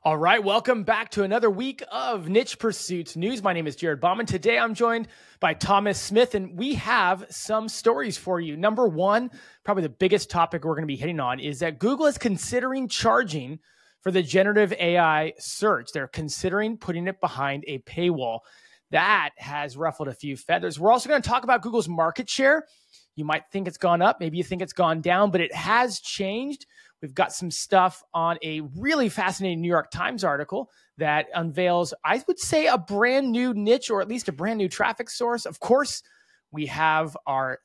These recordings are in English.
All right, welcome back to another week of Niche Pursuits News. My name is Jared Bauman. Today I'm joined by Thomas Smith, and we have some stories for you. Number one, probably the biggest topic we're going to be hitting on is that Google is considering charging for the generative AI search. They're considering putting it behind a paywall. That has ruffled a few feathers. We're also going to talk about Google's market share. You might think it's gone up, maybe you think it's gone down, but it has changed. We've got some stuff on a really fascinating New York Times article that unveils, I would say, a brand new niche, or at least a brand new traffic source. Of course, we have our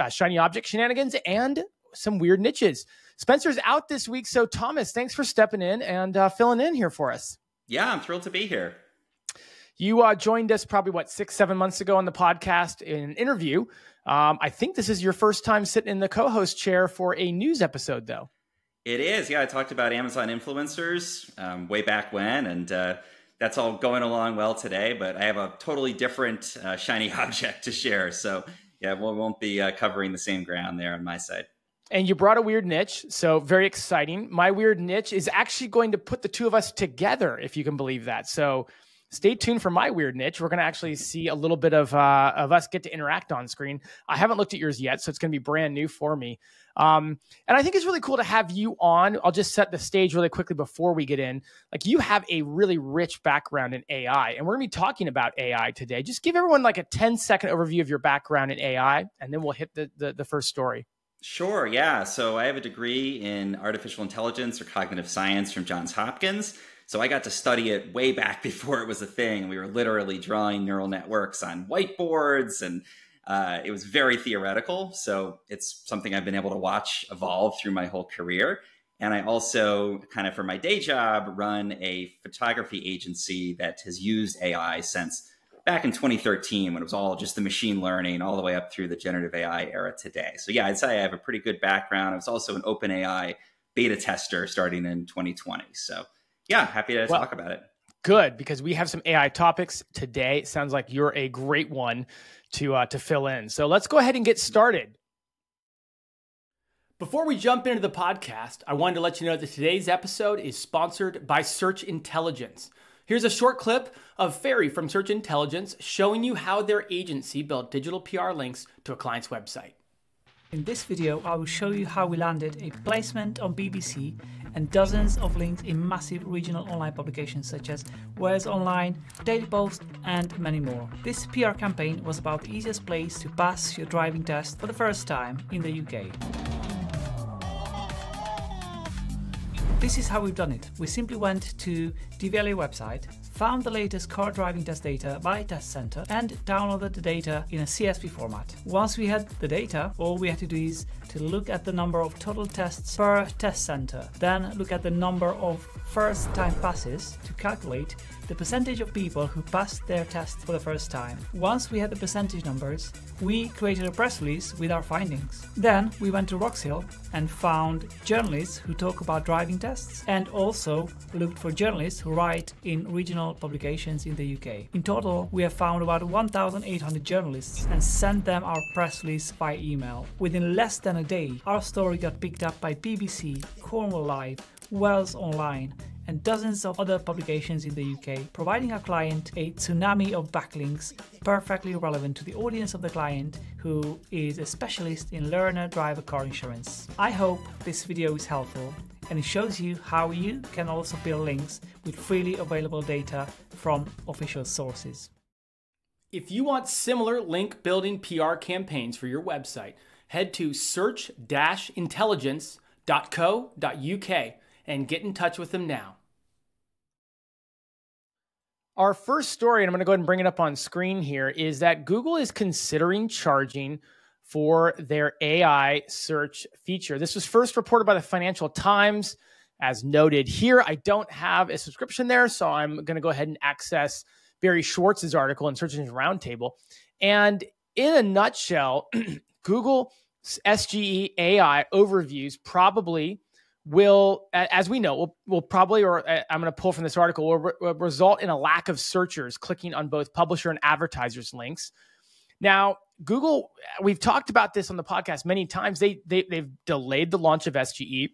shiny object shenanigans and some weird niches. Spencer's out this week, so Thomas, thanks for stepping in and filling in here for us. Yeah, I'm thrilled to be here. You joined us probably, 6-7 months ago on the podcast in an interview. I think this is your first time sitting in the co-host chair for a news episode, though. It is. Yeah, I talked about Amazon influencers way back when, and that's all going along well today, but I have a totally different shiny object to share. So yeah, we won't be covering the same ground there on my side. And you brought a weird niche, so very exciting. My weird niche is actually going to put the two of us together, if you can believe that. So stay tuned for my weird niche. We're going to actually see a little bit of us get to interact on screen. I haven't looked at yours yet, so it's going to be brand new for me. And I think it's really cool to have you on. I'll just set the stage really quickly before we get in. Like, you have a really rich background in AI, and we're going to be talking about AI today. Just give everyone like a 10-second overview of your background in AI, and then we'll hit the first story. Sure, yeah. So I have a degree in artificial intelligence or cognitive science from Johns Hopkins. So I got to study it way back before it was a thing. We were literally drawing neural networks on whiteboards, and it was very theoretical. So it's something I've been able to watch evolve through my whole career. And I also, kind of for my day job, run a photography agency that has used AI since back in 2013, when it was all just the machine learning all the way up through the generative AI era today. So yeah, I'd say I have a pretty good background. I was also an OpenAI beta tester starting in 2020. So yeah, happy to talk about it. Good, because we have some AI topics today. It sounds like you're a great one to fill in. So let's go ahead and get started. Before we jump into the podcast, I wanted to let you know that today's episode is sponsored by Search Intelligence. Here's a short clip of Ferry from Search Intelligence showing you how their agency built digital PR links to a client's website. In this video, I will show you how we landed a placement on BBC and dozens of links in massive regional online publications such as Wales Online, Daily Post, and many more. This PR campaign was about the easiest place to pass your driving test for the first time in the UK. This is how we've done it. We simply went to DVLA website, found the latest car driving test data by test center, and downloaded the data in a CSV format. Once we had the data, all we had to do is to look at the number of total tests per test center, then look at the number of first time passes to calculate the percentage of people who passed their test for the first time. Once we had the percentage numbers, we created a press release with our findings. Then we went to Roxhill and found journalists who talk about driving tests, and also looked for journalists who write in regional publications in the UK. In total, we have found about 1,800 journalists and sent them our press release by email. Within less than a day, our story got picked up by BBC, Cornwall Live, Wales Online, and dozens of other publications in the UK, providing our client a tsunami of backlinks perfectly relevant to the audience of the client, who is a specialist in learner driver car insurance. I hope this video is helpful and it shows you how you can also build links with freely available data from official sources. If you want similar link building PR campaigns for your website, head to search-intelligence.co.uk and get in touch with them now. Our first story, and I'm going to go ahead and bring it up on screen here, is that Google is considering charging for their AI search feature. This was first reported by the Financial Times. As noted here, I don't have a subscription there, so I'm going to go ahead and access Barry Schwartz's article in Search Engine Roundtable. And in a nutshell, Google's SGE AI overviews probably will, as we know, will probably, or I'm going to pull from this article, will result in a lack of searchers clicking on both publisher and advertisers links. Now, Google, we've talked about this on the podcast many times. They've delayed the launch of SGE.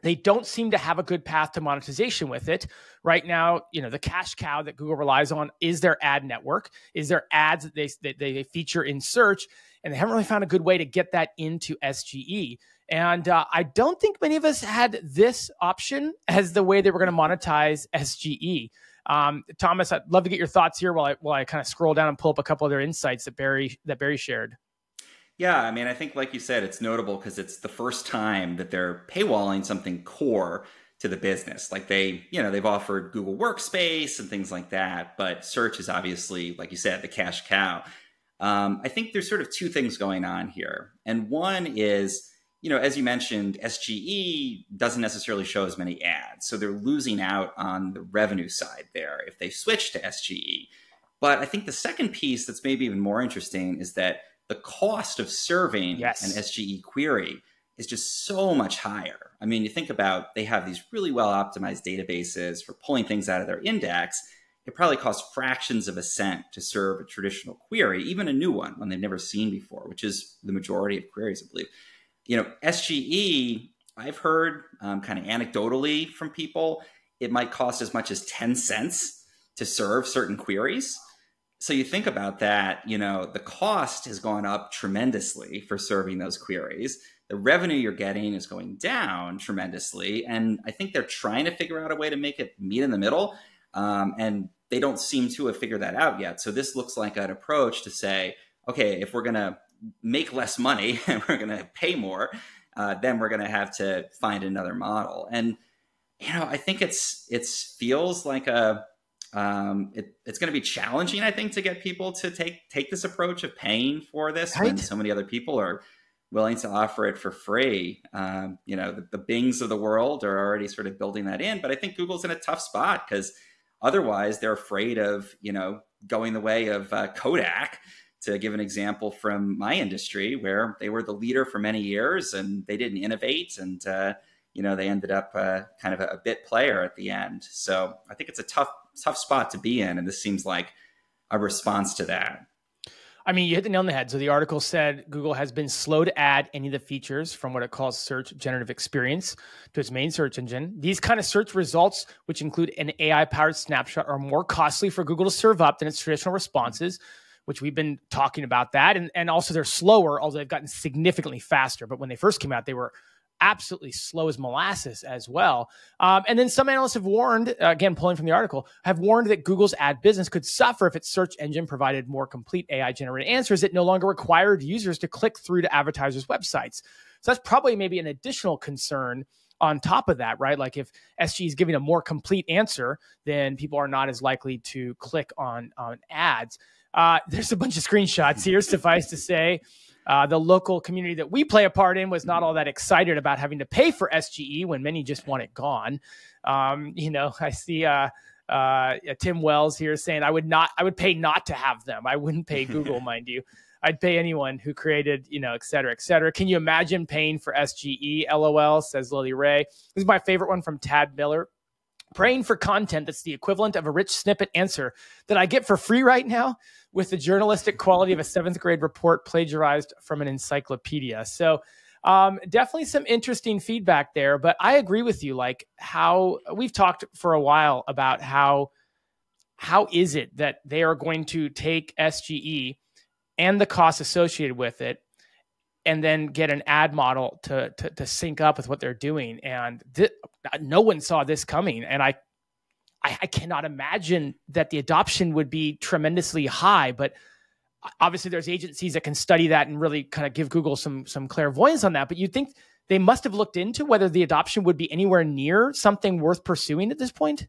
they don't seem to have a good path to monetization with it. Right now, the cash cow that Google relies on is their ad network, is their ads that they feature in search, and they haven't really found a good way to get that into SGE. And I don't think many of us had this option as the way they were going to monetize SGE. Thomas, I'd love to get your thoughts here while I kind of scroll down and pull up a couple of their insights that Barry shared. Yeah, I mean, I think, like you said, it's notable because it's the first time that they're paywalling something core to the business. Like they've offered Google Workspace and things like that, but search is obviously, like you said, the cash cow. I think there's sort of two things going on here. And one is, as you mentioned, SGE doesn't necessarily show as many ads. So they're losing out on the revenue side there if they switch to SGE. But I think the second piece that's maybe even more interesting is that the cost of serving an SGE query is just so much higher. I mean, you think about, they have these really well optimized databases for pulling things out of their index. It probably costs fractions of a cent to serve a traditional query, even a new one they've never seen before, which is the majority of queries, I believe. SGE, I've heard kind of anecdotally from people, it might cost as much as 10 cents to serve certain queries. So you think about that, the cost has gone up tremendously for serving those queries. The revenue you're getting is going down tremendously. And I think they're trying to figure out a way to make it meet in the middle. And they don't seem to have figured that out yet. So this looks like an approach to say, okay, if we're going to make less money and we're going to pay more, then we're going to have to find another model. And, I think it feels like it's going to be challenging, I think, to get people to take this approach of paying for this when so many other people are willing to offer it for free. The Bings of the world are already sort of building that in, but I think Google's in a tough spot because otherwise they're afraid of, going the way of Kodak, to give an example from my industry, where they were the leader for many years and they didn't innovate, and they ended up kind of a bit player at the end. So I think it's a tough spot to be in. And this seems like a response to that. I mean, you hit the nail on the head. So the article said Google has been slow to add any of the features from what it calls search generative experience to its main search engine. These kind of search results, which include an AI-powered snapshot, are more costly for Google to serve up than its traditional responses, which we've been talking about that. And also they're slower, although they've gotten significantly faster. But when they first came out, they were absolutely slow as molasses as well. And then some analysts have warned, again, pulling from the article, have warned that Google's ad business could suffer if its search engine provided more complete AI-generated answers that no longer required users to click through to advertisers' websites. So that's probably maybe an additional concern on top of that, right? Like if SG is giving a more complete answer, then people are not as likely to click on ads. There's a bunch of screenshots here, suffice to say. The local community that we play a part in was not all that excited about having to pay for SGE when many just want it gone. I see Tim Wells here saying, I would pay not to have them. I wouldn't pay Google, mind you. I'd pay anyone who created, et cetera, et cetera. Can you imagine paying for SGE? LOL, says Lily Ray. This is my favorite one from Tad Miller. Praying for content that's the equivalent of a rich snippet answer that I get for free right now with the journalistic quality of a 7th grade report plagiarized from an encyclopedia. So definitely some interesting feedback there. But I agree with you, like how we've talked for a while about how is it that they are going to take SGE and the costs associated with it and then get an ad model to sync up with what they're doing. And no one saw this coming. And I cannot imagine that the adoption would be tremendously high, but obviously there's agencies that can study that and really kind of give Google some clairvoyance on that. But you'd think they must have looked into whether the adoption would be anywhere near something worth pursuing at this point.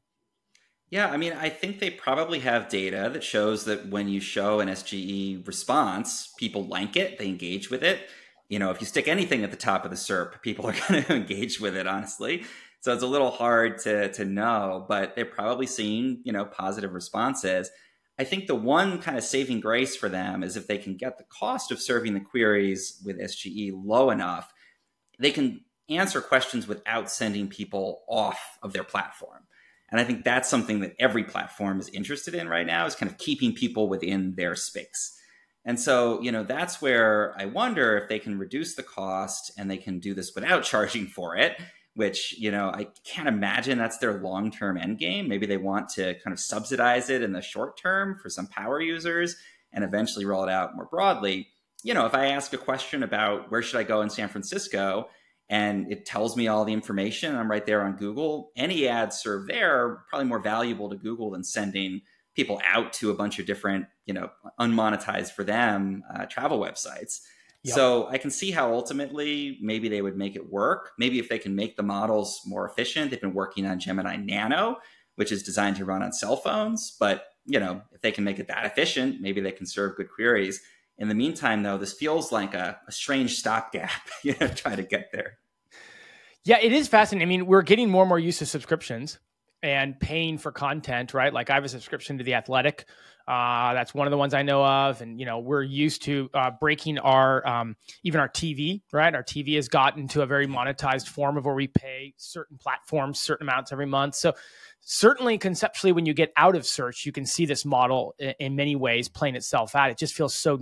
Yeah, I mean, I think they probably have data that shows that when you show an SGE response, people like it, they engage with it. If you stick anything at the top of the SERP, people are going to engage with it, honestly. So it's a little hard to know, but they're probably seeing, positive responses. I think the one kind of saving grace for them is if they can get the cost of serving the queries with SGE low enough, they can answer questions without sending people off of their platform. And I think that's something that every platform is interested in right now, is kind of keeping people within their space. And so, that's where I wonder if they can reduce the cost and they can do this without charging for it, which, I can't imagine that's their long-term end game. Maybe they want to kind of subsidize it in the short term for some power users and eventually roll it out more broadly. If I ask a question about where should I go in San Francisco and it tells me all the information, I'm right there on Google, any ads served there are probably more valuable to Google than sending people out to a bunch of different, unmonetized for them travel websites. Yep. So I can see how ultimately maybe they would make it work. Maybe if they can make the models more efficient. They've been working on Gemini Nano, which is designed to run on cell phones. But, if they can make it that efficient, maybe they can serve good queries. In the meantime, though, this feels like a strange stopgap, trying to get there. Yeah, it is fascinating. I mean, we're getting more and more used to subscriptions and paying for content, right? Like I have a subscription to The Athletic. That's one of the ones I know of. And, we're used to breaking our, even our TV, right? Our TV has gotten to a very monetized form of where we pay certain platforms, certain amounts every month. So certainly conceptually, when you get out of search, you can see this model in many ways playing itself out. It just feels so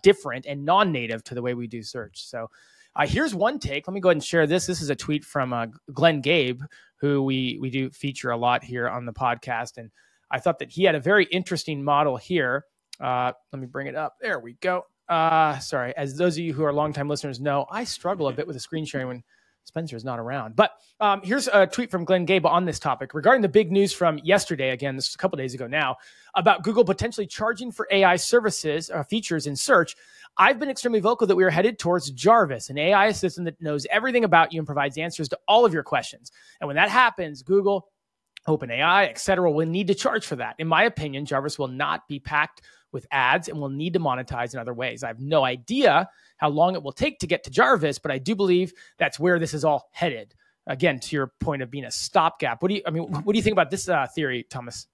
different and non-native to the way we do search. So here's one take. Let me go ahead and share this. This is a tweet from Glenn Gabe, who we do feature a lot here on the podcast. And I thought that he had a very interesting model here. Let me bring it up. There we go. Sorry. As those of you who are longtime listeners know, I struggle a bit with the screen sharing when Spencer is not around. But here's a tweet from Glenn Gabe on this topic regarding the big news from yesterday. Again, this is a couple days ago now, about Google potentially charging for AI services features in search. I've been extremely vocal that we are headed towards Jarvis, an AI assistant that knows everything about you and provides answers to all of your questions. And when that happens, Google, OpenAI, et cetera, will need to charge for that. In my opinion, Jarvis will not be packed with ads and will need to monetize in other ways. I have no idea how long it will take to get to Jarvis, but I do believe that's where this is all headed. Again, to your point of being a stopgap. What do you think about this theory, Thomas?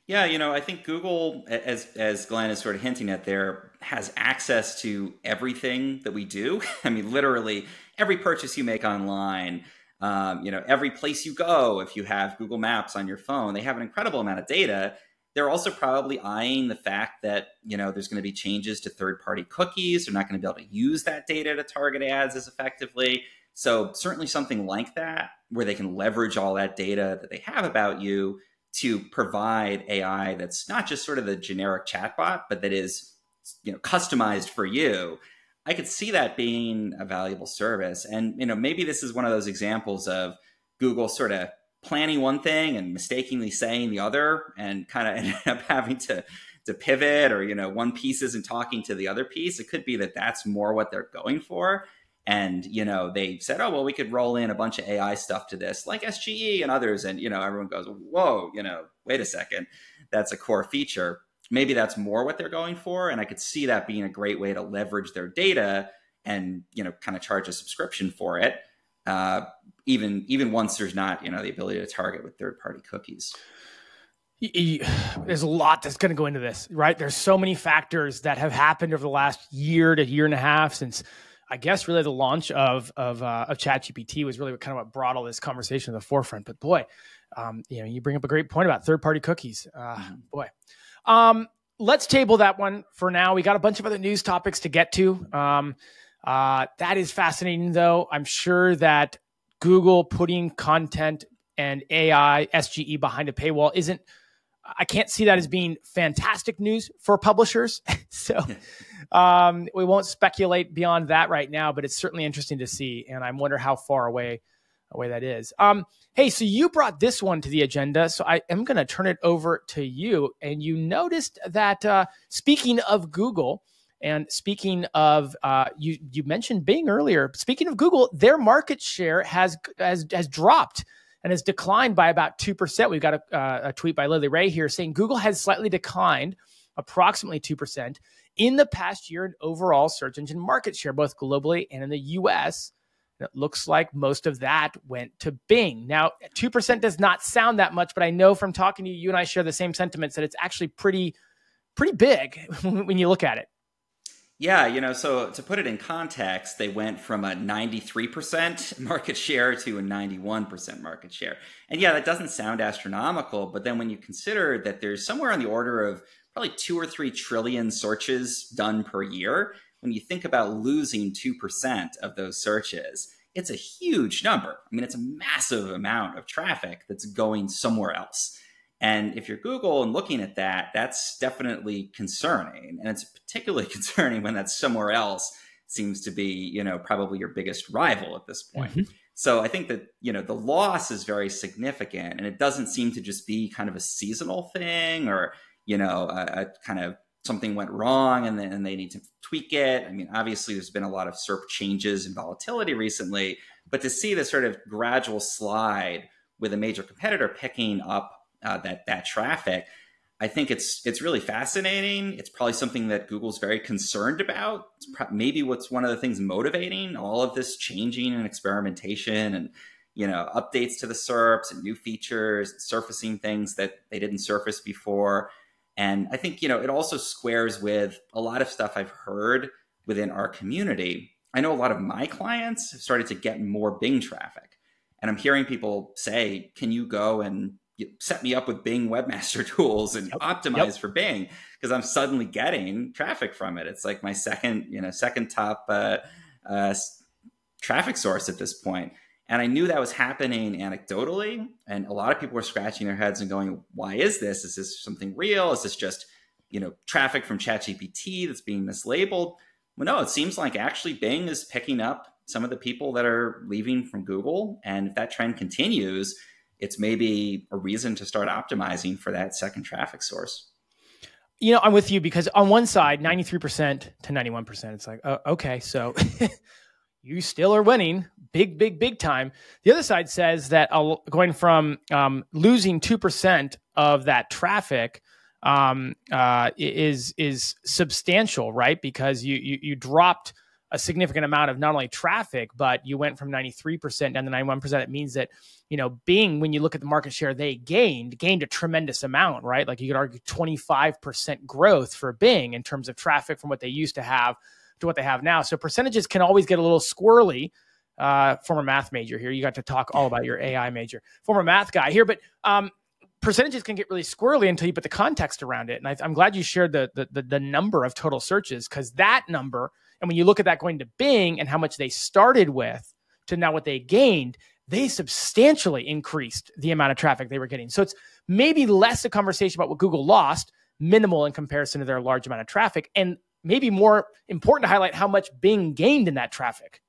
Yeah, I think Google, as Glenn is sort of hinting at there, has access to everything that we do. I mean, literally every purchase you make online, every place you go, if you have Google Maps on your phone, they have an incredible amount of data. They're also probably eyeing the fact that, there's going to be changes to third-party cookies. They're not going to be able to use that data to target ads as effectively. So certainly something like that, where they can leverage all that data that they have about you to provide AI that's not just sort of the generic chatbot, but that is, customized for you. I could see that being a valuable service. And, maybe this is one of those examples of Google sort of planning one thing and mistakenly saying the other and kind of ended up having to pivot, or, one piece isn't talking to the other piece. It could be that that's more what they're going for. And, they said, oh, well, we could roll in a bunch of AI stuff to this, like SGE and others. And, everyone goes, whoa, wait a second, that's a core feature. Maybe that's more what they're going for. And I could see that being a great way to leverage their data and, kind of charge a subscription for it. Even once there's not, the ability to target with third-party cookies. There's a lot that's going to go into this, right? There's so many factors that have happened over the last year to year and a half since, I guess, really the launch of ChatGPT was really kind of what brought all this conversation to the forefront. But boy, you bring up a great point about third-party cookies. Boy, let's table that one for now. We got a bunch of other news topics to get to. That is fascinating, though. I'm sure that Google putting content and AI, SGE behind a paywall I can't see that as being fantastic news for publishers. So we won't speculate beyond that right now, but it's certainly interesting to see. And I wonder how far away that is. Hey, so you brought this one to the agenda. So I am going to turn it over to you. And you noticed that speaking of Google, and speaking of, you mentioned Bing earlier. Speaking of Google, their market share has dropped and has declined by about 2%. We've got a tweet by Lily Ray here saying Google has slightly declined approximately 2% in the past year in overall search engine market share, both globally and in the US. And it looks like most of that went to Bing. Now, 2% does not sound that much, but I know from talking to you, you and I share the same sentiments that it's actually pretty big when you look at it. Yeah, so to put it in context, they went from a 93% market share to a 91% market share. And yeah, that doesn't sound astronomical, but then when you consider that there's somewhere on the order of probably 2 or 3 trillion searches done per year, when you think about losing 2% of those searches, it's a huge number. I mean, it's a massive amount of traffic that's going somewhere else. And if you're Google and looking at that, that's definitely concerning. And it's particularly concerning when that somewhere else seems to be, you know, probably your biggest rival at this point. Mm-hmm. So I think that, you know, the loss is very significant, and it doesn't seem to just be kind of a seasonal thing or, you know, a kind of something went wrong and then they need to tweak it. I mean, obviously there's been a lot of SERP changes and volatility recently, but to see this sort of gradual slide with a major competitor picking up that traffic, I think it's really fascinating. It's probably something that Google's very concerned about. It's maybe what's one of the things motivating all of this changing and experimentation and, you know, updates to the SERPs and new features, surfacing things that they didn't surface before. And I think, you know, it also squares with a lot of stuff I've heard within our community. I know a lot of my clients have started to get more Bing traffic. And I'm hearing people say, can you go and set me up with Bing webmaster tools and optimize for Bing? Because I'm suddenly getting traffic from it. It's like my second top traffic source at this point. And I knew that was happening anecdotally. And a lot of people were scratching their heads and going, why is this? Is this something real? Is this just, you know, traffic from ChatGPT that's being mislabeled? Well, no, it seems like actually Bing is picking up some of the people that are leaving from Google. And if that trend continues, it's maybe a reason to start optimizing for that second traffic source. You know, I'm with you because on one side, 93% to 91%, it's like, oh, okay, so you still are winning big time. The other side says that going from losing 2% of that traffic is substantial, right? Because you dropped a significant amount of not only traffic, but you went from 93% down to 91%. It means that, you know, Bing, when you look at the market share they gained a tremendous amount, right? Like you could argue 25% growth for Bing in terms of traffic from what they used to have to what they have now. So percentages can always get a little squirrely. Former math major here. You got to talk all about your AI major. Former math guy here, but percentages can get really squirrely until you put the context around it. And I'm glad you shared the number of total searches, because that number, and when you look at that going to Bing and how much they started with to now what they gained, they substantially increased the amount of traffic they were getting. So it's maybe less a conversation about what Google lost, minimal in comparison to their large amount of traffic, and maybe more important to highlight how much Bing gained in that traffic.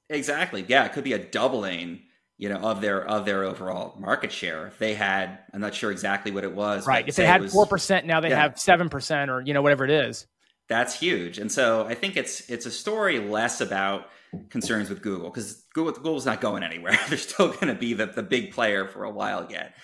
Exactly. Yeah, it could be a doubling, you know, of their overall market share. If they had, I'm not sure exactly what it was. Right. If they had 4%, now they have 7%, or, you know, whatever it is. That's huge. And so I think it's a story less about concerns with Google, because Google's not going anywhere. They're still going to be the big player for a while yet.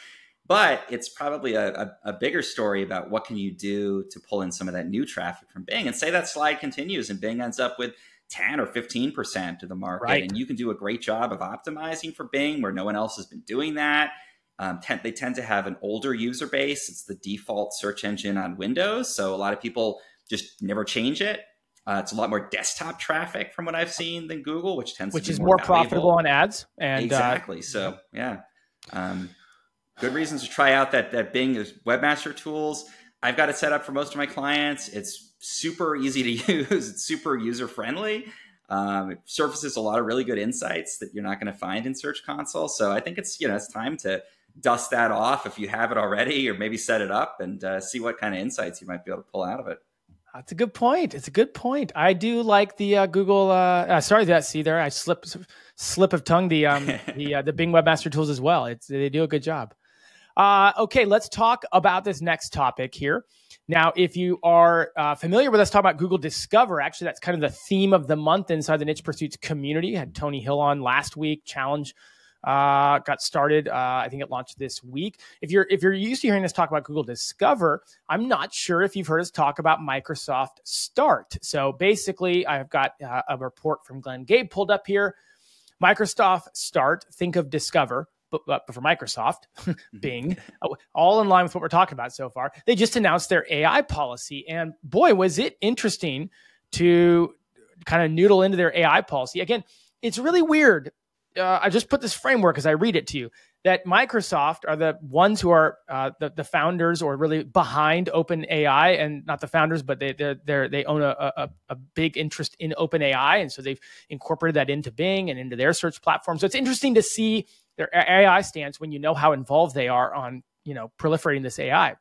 But it's probably a bigger story about what can you do to pull in some of that new traffic from Bing, and say that slide continues and Bing ends up with 10 or 15% of the market. Right. And you can do a great job of optimizing for Bing where no one else has been doing that. They tend to have an older user base. It's the default search engine on Windows. So a lot of people just never change it. It's a lot more desktop traffic from what I've seen than Google, which is more profitable on ads. And exactly. So yeah. Good reasons to try out that Bing is webmaster tools. I've got it set up for most of my clients. It's super easy to use. It's super user-friendly. It surfaces a lot of really good insights that you're not going to find in Search Console. So I think it's time to dust that off if you have it already, or maybe set it up and see what kind of insights you might be able to pull out of it. That's a good point. It's a good point. I do like the Google. Sorry, see there, I slip of tongue. The Bing Webmaster tools as well. They do a good job. Okay, let's talk about this next topic here. Now, if you are familiar with us talking about Google Discover, actually, that's kind of the theme of the month inside the Niche Pursuits community. I had Tony Hill on last week. Challenge got started. I think it launched this week. If you're used to hearing us talk about Google Discover, I'm not sure if you've heard us talk about Microsoft Start. So basically, I've got a report from Glenn Gabe pulled up here. Microsoft Start, think of Discover, but for Microsoft, Bing, all in line with what we're talking about so far. They just announced their AI policy. And boy, was it interesting to kind of noodle into their AI policy. Again, it's really weird I just put this framework as I read it to you, that Microsoft are the ones who are the founders, or really behind OpenAI, and not the founders, but they own a big interest in OpenAI, and so they've incorporated that into Bing and into their search platform. So it's interesting to see their AI stance when you know how involved they are on proliferating this AI.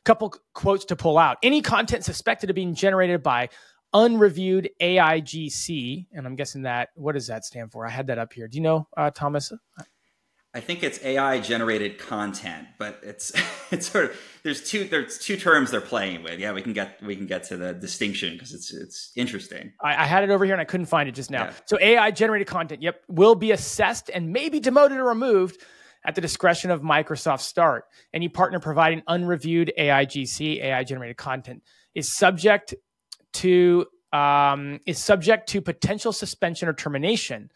Couple quotes to pull out: any content suspected of being generated by unreviewed AIGC, and I'm guessing that, what does that stand for? I had that up here. Do you know, Thomas? I think it's AI generated content, but it's sort of, there's two terms they're playing with. Yeah, we can get to the distinction because it's interesting. I had it over here and I couldn't find it just now. Yeah. So AI generated content, yep, will be assessed and maybe demoted or removed at the discretion of Microsoft Start. Any partner providing unreviewed AIGC, AI generated content, is subject to potential suspension or termination.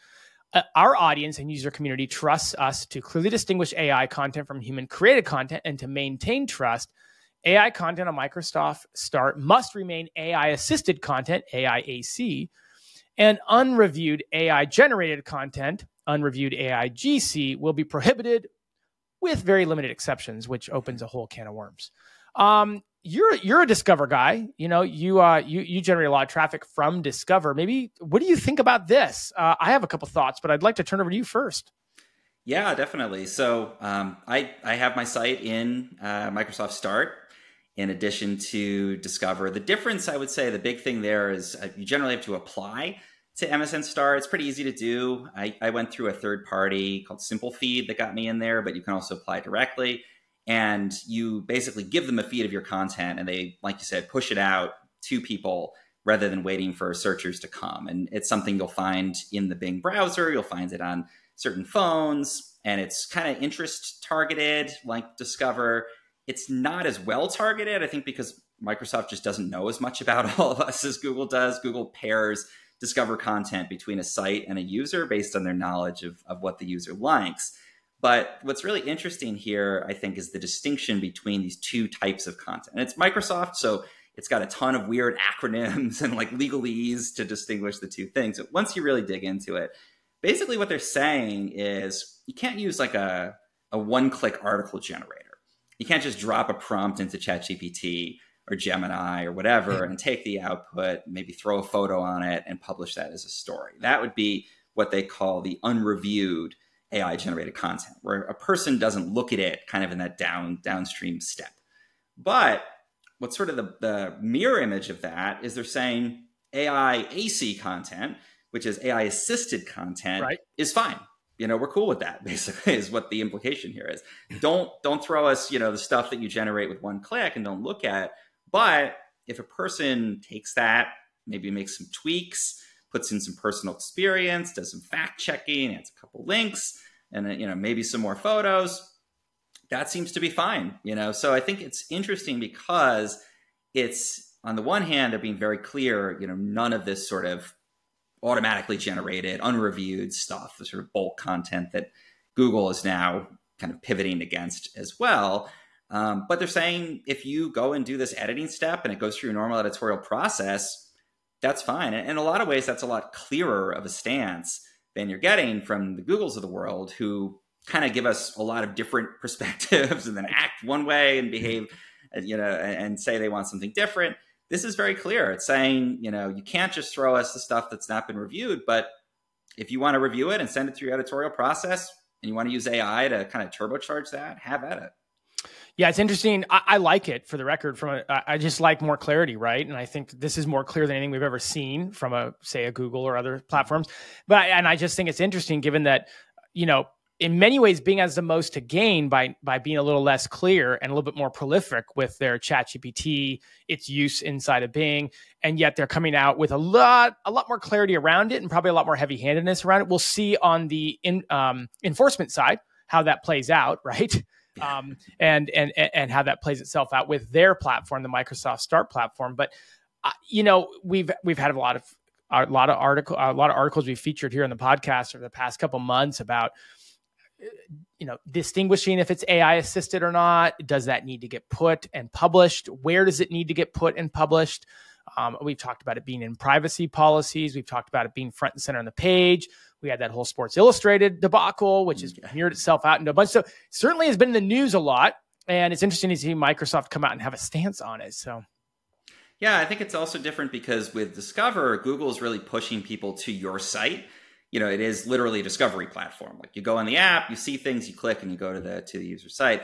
Our audience and user community trusts us to clearly distinguish AI content from human created content, and to maintain trust, AI content on Microsoft Start must remain AI assisted content, AIAC, and unreviewed AI generated content, unreviewed AIGC, will be prohibited with very limited exceptions, which opens a whole can of worms. You're a Discover guy. You generate a lot of traffic from Discover. Maybe, what do you think about this? I have a couple thoughts, but I'd like to turn over to you first. Yeah, definitely. So I have my site in Microsoft Start in addition to Discover. The difference, I would say, the big thing there is you generally have to apply to MSN Start. It's pretty easy to do. I went through a third party called Simple Feed that got me in there, but you can also apply directly. And you basically give them a feed of your content, and they, like you said, push it out to people rather than waiting for searchers to come. And it's something you'll find in the Bing browser. You'll find it on certain phones, and it's kind of interest targeted like Discover. It's not as well targeted, I think, because Microsoft just doesn't know as much about all of us as Google does. Google pairs Discover content between a site and a user based on their knowledge of what the user likes. But what's really interesting here, I think, is the distinction between these two types of content. And it's Microsoft, so it's got a ton of weird acronyms and like legalese to distinguish the two things. But once you really dig into it, basically what they're saying is you can't use like a one-click article generator. You can't just drop a prompt into ChatGPT or Gemini or whatever and take the output, maybe throw a photo on it and publish that as a story. That would be what they call the unreviewed AI generated content, where a person doesn't look at it kind of in that downstream step. But what's sort of the mirror image of that is they're saying AI AC content, which is AI assisted content, right, is fine. We're cool with that, basically, is what the implication here is. Don't throw us, the stuff that you generate with one click and don't look at. But if a person takes that, maybe makes some tweaks, puts in some personal experience, does some fact checking, adds a couple links, and then, maybe some more photos, that seems to be fine. So I think it's interesting because it's, on the one hand, they're being very clear, none of this sort of automatically generated, unreviewed stuff, the sort of bulk content that Google is now kind of pivoting against as well. But they're saying if you go and do this editing step and it goes through a normal editorial process, that's fine. And in a lot of ways, that's a lot clearer of a stance than you're getting from the Googles of the world, who kind of give us a lot of different perspectives and then act one way and behave, and say they want something different. This is very clear. It's saying, you can't just throw us the stuff that's not been reviewed, but if you want to review it and send it through your editorial process and you want to use AI to kind of turbocharge that, have at it. Yeah, it's interesting. I like it, for the record. I just like more clarity, right? And I think this is more clear than anything we've ever seen from a Google or other platforms. And I just think it's interesting, given that, in many ways, Bing has the most to gain by being a little less clear and a little bit more prolific with their ChatGPT, its use inside of Bing, and yet they're coming out with a lot more clarity around it and probably a lot more heavy-handedness around it. We'll see on the enforcement side how that plays out, right? And how that plays itself out with their platform, the Microsoft Start platform. But we've had a lot of articles we've featured here on the podcast over the past couple months about distinguishing if it's AI assisted or not. Does that need to get put and published? Where does it need to get put and published? We've talked about it being in privacy policies. We've talked about it being front and center on the page. We had that whole Sports Illustrated debacle, which has mirrored itself out into a bunch. So certainly has been in the news a lot. And it's interesting to see Microsoft come out and have a stance on it. So, yeah, I think it's also different because with Discover, Google is really pushing people to your site. It is literally a discovery platform. Like you go on the app, you see things, you click, and you go to the user site.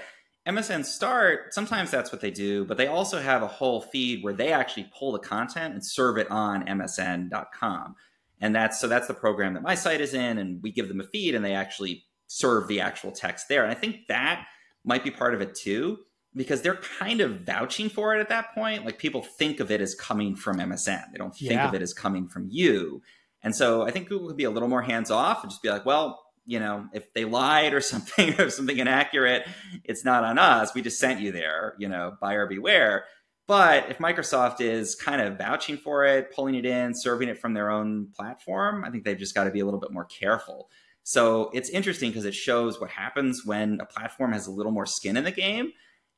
MSN Start, sometimes that's what they do, but they also have a whole feed where they actually pull the content and serve it on msn.com. And that's the program that my site is in, and we give them a feed and they actually serve the actual text there. And I think that might be part of it too, because they're kind of vouching for it at that point. Like people think of it as coming from MSN. They don't think of it as coming from you. And so I think Google could be a little more hands off and just be like, well, if they lied or something, or something inaccurate, it's not on us. We just sent you there, buyer beware. But if Microsoft is kind of vouching for it, pulling it in, serving it from their own platform, I think they've just got to be a little bit more careful. So it's interesting because it shows what happens when a platform has a little more skin in the game.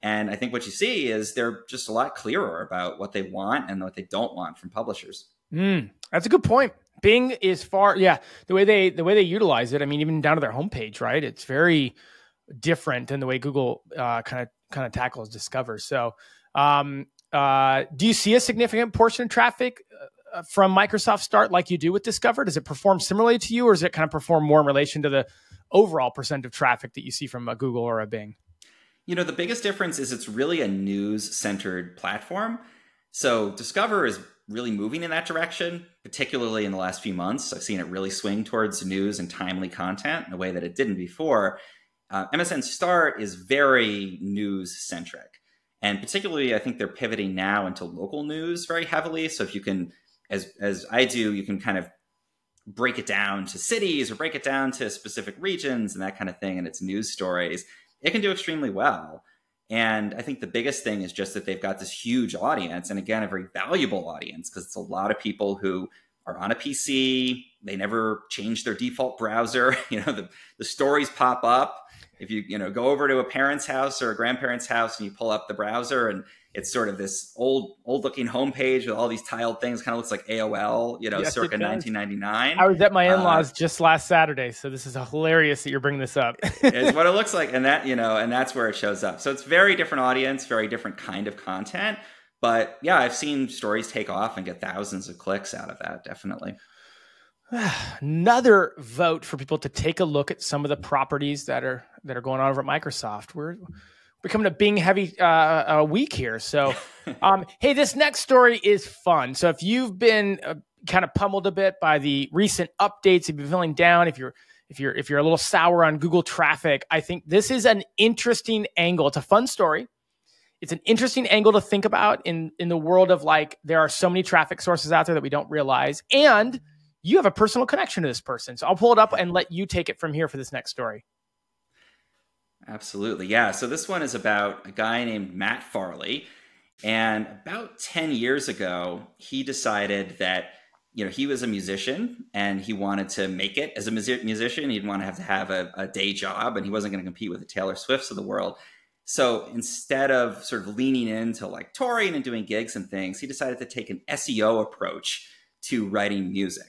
And I think what you see is they're just a lot clearer about what they want and what they don't want from publishers. That's a good point. Bing is the way they utilize it. I mean, even down to their homepage, right? It's very different than the way Google kind of tackles Discover. So, do you see a significant portion of traffic from Microsoft Start like you do with Discover? Does it perform similarly to you, or does it kind of perform more in relation to the overall percent of traffic that you see from a Google or a Bing? The biggest difference is it's really a news-centered platform. So Discover is really moving in that direction, particularly in the last few months. I've seen it really swing towards news and timely content in a way that it didn't before. MSN Start is very news-centric. And particularly, I think they're pivoting now into local news very heavily. So if you can, as I do, you can kind of break it down to cities or break it down to specific regions and that kind of thing, and it's news stories. It can do extremely well. And I think the biggest thing is just that they've got this huge audience, and again, a very valuable audience, because it's a lot of people who are on a PC. They never change their default browser. The stories pop up. If you go over to a parent's house or a grandparent's house and you pull up the browser, and it's sort of this old looking homepage with all these tiled things, kind of looks like AOL, yes, circa 1999. I was at my in-laws just last Saturday, so this is hilarious that you're bringing this up. It's what it looks like, and and that's where it shows up. So it's very different audience, very different kind of content. But yeah, I've seen stories take off and get thousands of clicks out of that, definitely. Another vote for people to take a look at some of the properties that are going on over at Microsoft. We're becoming a Bing heavy week here. So, hey, this next story is fun. So if you've been kind of pummeled a bit by the recent updates, if you're feeling down, if you're a little sour on Google traffic, I think this is an interesting angle. It's a fun story. It's an interesting angle to think about in the world of, like, there are so many traffic sources out there that we don't realize, and you have a personal connection to this person. So I'll pull it up and let you take it from here for this next story. Absolutely. Yeah. So this one is about a guy named Matt Farley. And about 10 years ago, he decided that, he was a musician and he wanted to make it as a musician. He didn't want to have a day job, and he wasn't going to compete with the Taylor Swifts of the world. So instead of sort of leaning into like touring and doing gigs and things, he decided to take an SEO approach to writing music.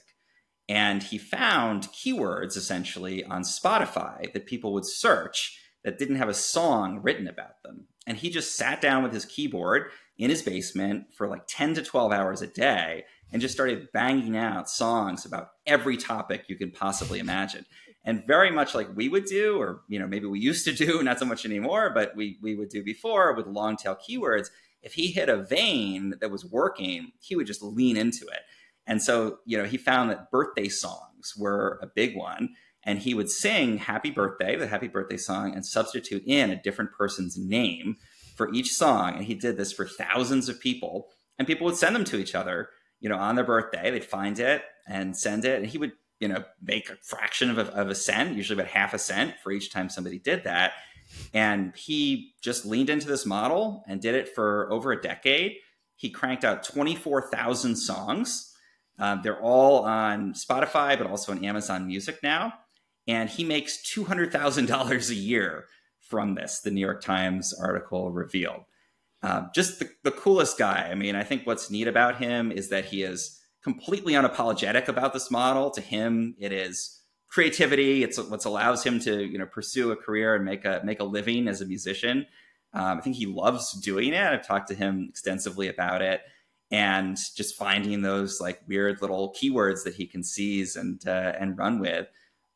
And he found keywords essentially on Spotify that people would search that didn't have a song written about them. And he just sat down with his keyboard in his basement for like 10 to 12 hours a day and just started banging out songs about every topic you could possibly imagine. And very much like we would do, or maybe we used to do, not so much anymore, but we would do before with long tail keywords, if he hit a vein that was working, he would just lean into it. And so, he found that birthday songs were a big one. And he would sing happy birthday, the happy birthday song, and substitute in a different person's name for each song. And he did this for thousands of people. And people would send them to each other, on their birthday. They'd find it and send it. And he would, make a fraction of a cent, usually about half a cent for each time somebody did that. And he just leaned into this model and did it for over a decade. He cranked out 24,000 songs. They're all on Spotify, but also on Amazon Music now. And he makes $200,000 a year from this, the New York Times article revealed. Just the coolest guy. I mean, I think what's neat about him is that he is completely unapologetic about this model. To him, it is creativity. It's what allows him to, you know, pursue a career and make a living as a musician. I think he loves doing it. I've talked to him extensively about it, and just finding those like weird little keywords that he can seize and run with.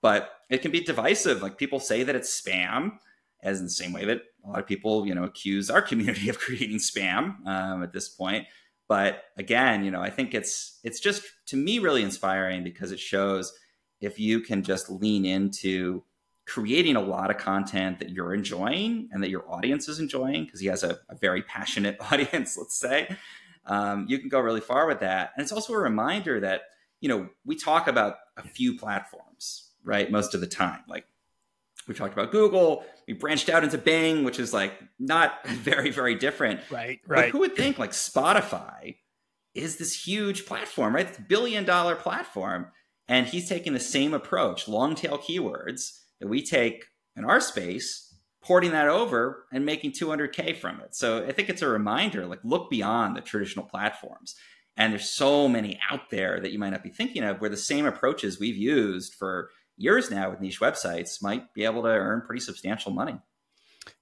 But it can be divisive. Like, people say that it's spam, as in the same way that a lot of people, you know, accuse our community of creating spam at this point. But again, you know, I think it's just, to me, really inspiring, because it shows if you can just lean into creating a lot of content that you're enjoying and that your audience is enjoying, because he has a very passionate audience, let's say, you can go really far with that. And it's also a reminder that, you know, we talk about a few platforms, right? Most of the time. Like, we talked about Google, we branched out into Bing, which is like not very, very different. Right. But who would think like Spotify is this huge platform, right? It's $1 billion platform. And he's taking the same approach, long tail keywords that we take in our space, porting that over and making 200K from it. So I think it's a reminder, like, look beyond the traditional platforms. And there's so many out there that you might not be thinking of, where the same approaches we've used for years now with niche websites might be able to earn pretty substantial money.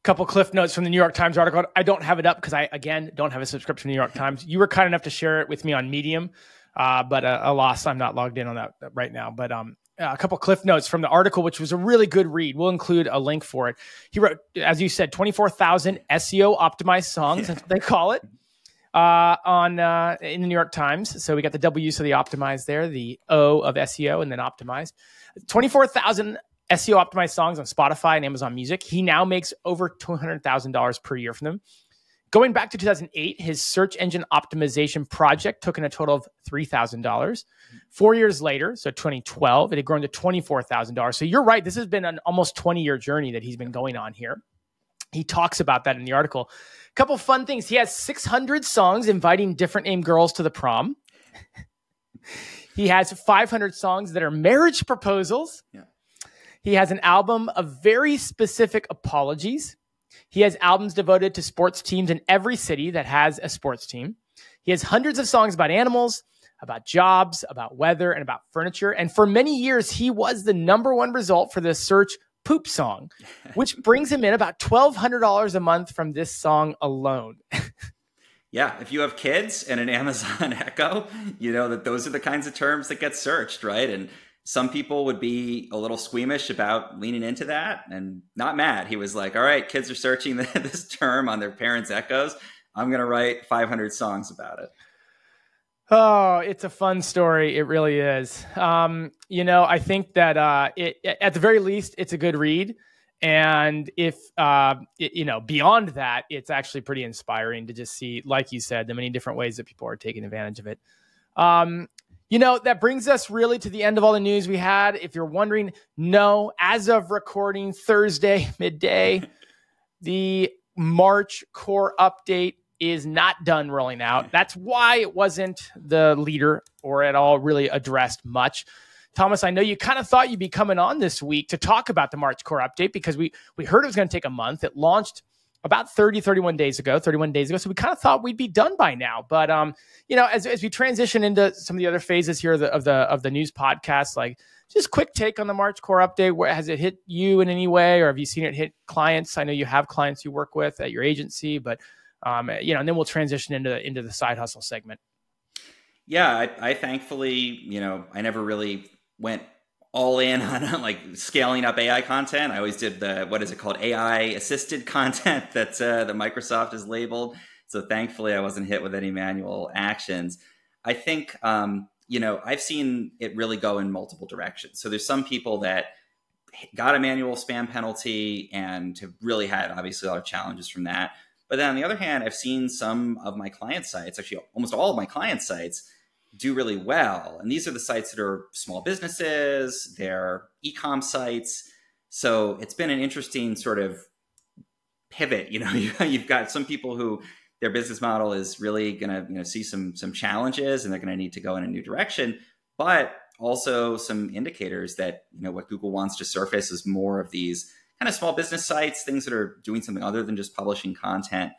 Couple cliff notes from the New York Times article. I don't have it up because I, again, don't have a subscription to the New York Times. You were kind enough to share it with me on Medium, but alas, I'm not logged in on that right now. But a couple cliff notes from the article, which was a really good read. We'll include a link for it. He wrote, as you said, 24,000 SEO optimized songs, that's what they call it, in the New York Times. So we got the W, so the optimized there, the O of SEO, and then optimized. 24,000 SEO optimized songs on Spotify and Amazon Music. He now makes over $200,000 per year from them. Going back to 2008, his search engine optimization project took in a total of $3,000. 4 years later, so 2012, it had grown to $24,000. So you're right. This has been an almost 20-year journey that he's been going on here. He talks about that in the article. A couple fun things. He has 600 songs inviting different name girls to the prom. He has 500 songs that are marriage proposals. Yeah. He has an album of very specific apologies. He has albums devoted to sports teams in every city that has a sports team. He has hundreds of songs about animals, about jobs, about weather, and about furniture. And for many years, he was the #1 result for the search poop song, which brings him in about $1,200 a month from this song alone. Yeah, if you have kids and an Amazon Echo, you know that those are the kinds of terms that get searched, right? And some people would be a little squeamish about leaning into that, and not mad. He was like, all right, kids are searching this term on their parents' Echoes. I'm going to write 500 songs about it. Oh, it's a fun story. It really is. You know, I think that at the very least, it's a good read. And if, you know, beyond that, it's actually pretty inspiring to just see, like you said, the many different ways that people are taking advantage of it. You know, that brings us really to the end of all the news we had. If you're wondering, no, as of recording Thursday, midday, the March core update is not done rolling out. That's why it wasn't the leader or at all really addressed much. Thomas, I know you kind of thought you'd be coming on this week to talk about the March core update, because we heard it was going to take a month. It launched about 31 days ago. So we kind of thought we'd be done by now. But, you know, as we transition into some of the other phases here of the news podcast, like, just quick take on the March core update. Where has it hit you in any way, or have you seen it hit clients? I know you have clients you work with at your agency, but, you know, and then we'll transition into the side hustle segment. Yeah, I thankfully, you know, I never really went all in on like scaling up AI content. I always did what is it called? AI assisted content that Microsoft has labeled. So thankfully I wasn't hit with any manual actions. I think, you know, I've seen it really go in multiple directions. So there's some people that got a manual spam penalty and have really had obviously a lot of challenges from that. But then on the other hand, I've seen some of my client sites, actually almost all of my client sites, do really well. And these are the sites that are small businesses, they're e-com sites. So it's been an interesting sort of pivot. You know, you've got some people who their business model is really going to, you know, see some challenges, and they're going to need to go in a new direction, but also some indicators that, you know, what Google wants to surface is more of these kind of small business sites, things that are doing something other than just publishing content.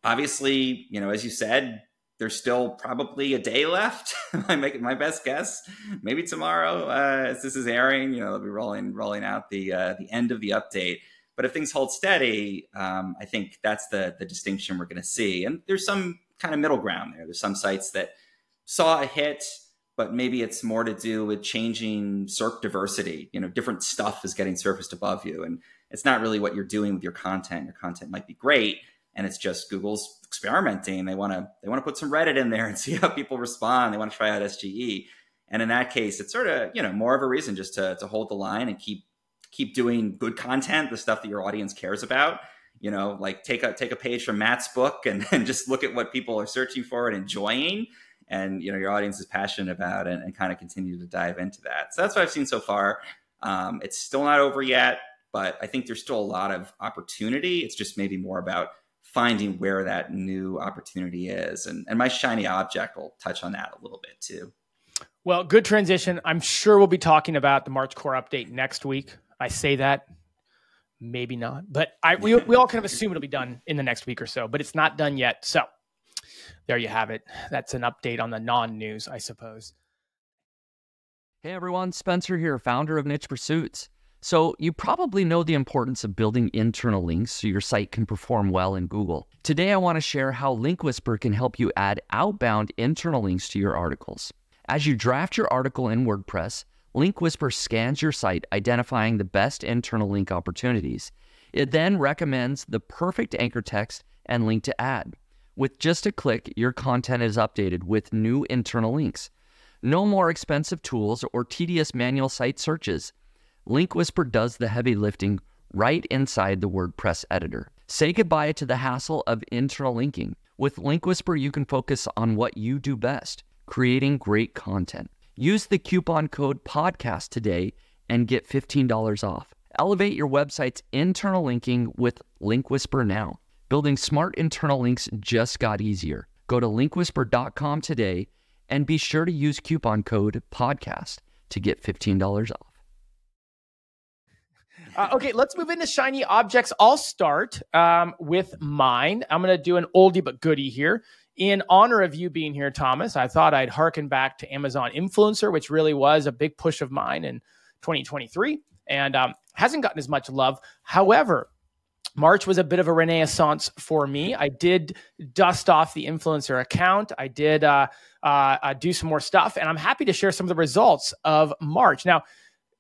Obviously, you know, as you said, there's still probably a day left. I'm making my best guess. Maybe tomorrow, as this is airing, they'll be rolling out the end of the update. But if things hold steady, I think that's the distinction we're going to see. And there's some kind of middle ground there. There's some sites that saw a hit, but maybe it's more to do with changing SERP diversity. Different stuff is getting surfaced above you, and it's not really what you're doing with your content. Your content might be great, and it's just Google's experimenting. They want to put some Reddit in there and see how people respond. They want to try out SGE, and in that case, it's sort of more of a reason just to hold the line and keep doing good content, the stuff that your audience cares about. Like take a page from Matt's book and just look at what people are searching for and enjoying, and your audience is passionate about, and kind of continue to dive into that. So that's what I've seen so far. It's still not over yet, but I think there's still a lot of opportunity. It's just maybe more about finding where that new opportunity is. And my shiny object will touch on that a little bit too. Well, good transition. I'm sure we'll be talking about the March core update next week. I say that, maybe not, but we all kind of assume it'll be done in the next week or so, but it's not done yet. So there you have it. That's an update on the non-news, I suppose. Hey everyone, Spencer here, founder of Niche Pursuits. So you probably know the importance of building internal links so your site can perform well in Google. Today I want to share how Link Whisper can help you add outbound internal links to your articles. As you draft your article in WordPress, Link Whisper scans your site, identifying the best internal link opportunities. It then recommends the perfect anchor text and link to add. With just a click, your content is updated with new internal links. No more expensive tools or tedious manual site searches. Link Whisper does the heavy lifting right inside the WordPress editor. Say goodbye to the hassle of internal linking. With Link Whisper, you can focus on what you do best, creating great content. Use the coupon code PODCAST today and get $15 off. Elevate your website's internal linking with Link Whisper now. Building smart internal links just got easier. Go to linkwhisper.com today and be sure to use coupon code PODCAST to get $15 off. Okay, let's move into shiny objects. I'll start with mine. I'm going to do an oldie but goodie here. In honor of you being here, Thomas, I thought I'd harken back to Amazon Influencer, which really was a big push of mine in 2023 and hasn't gotten as much love. However, March was a bit of a renaissance for me. I did dust off the influencer account. I did do some more stuff, and I'm happy to share some of the results of March. Now,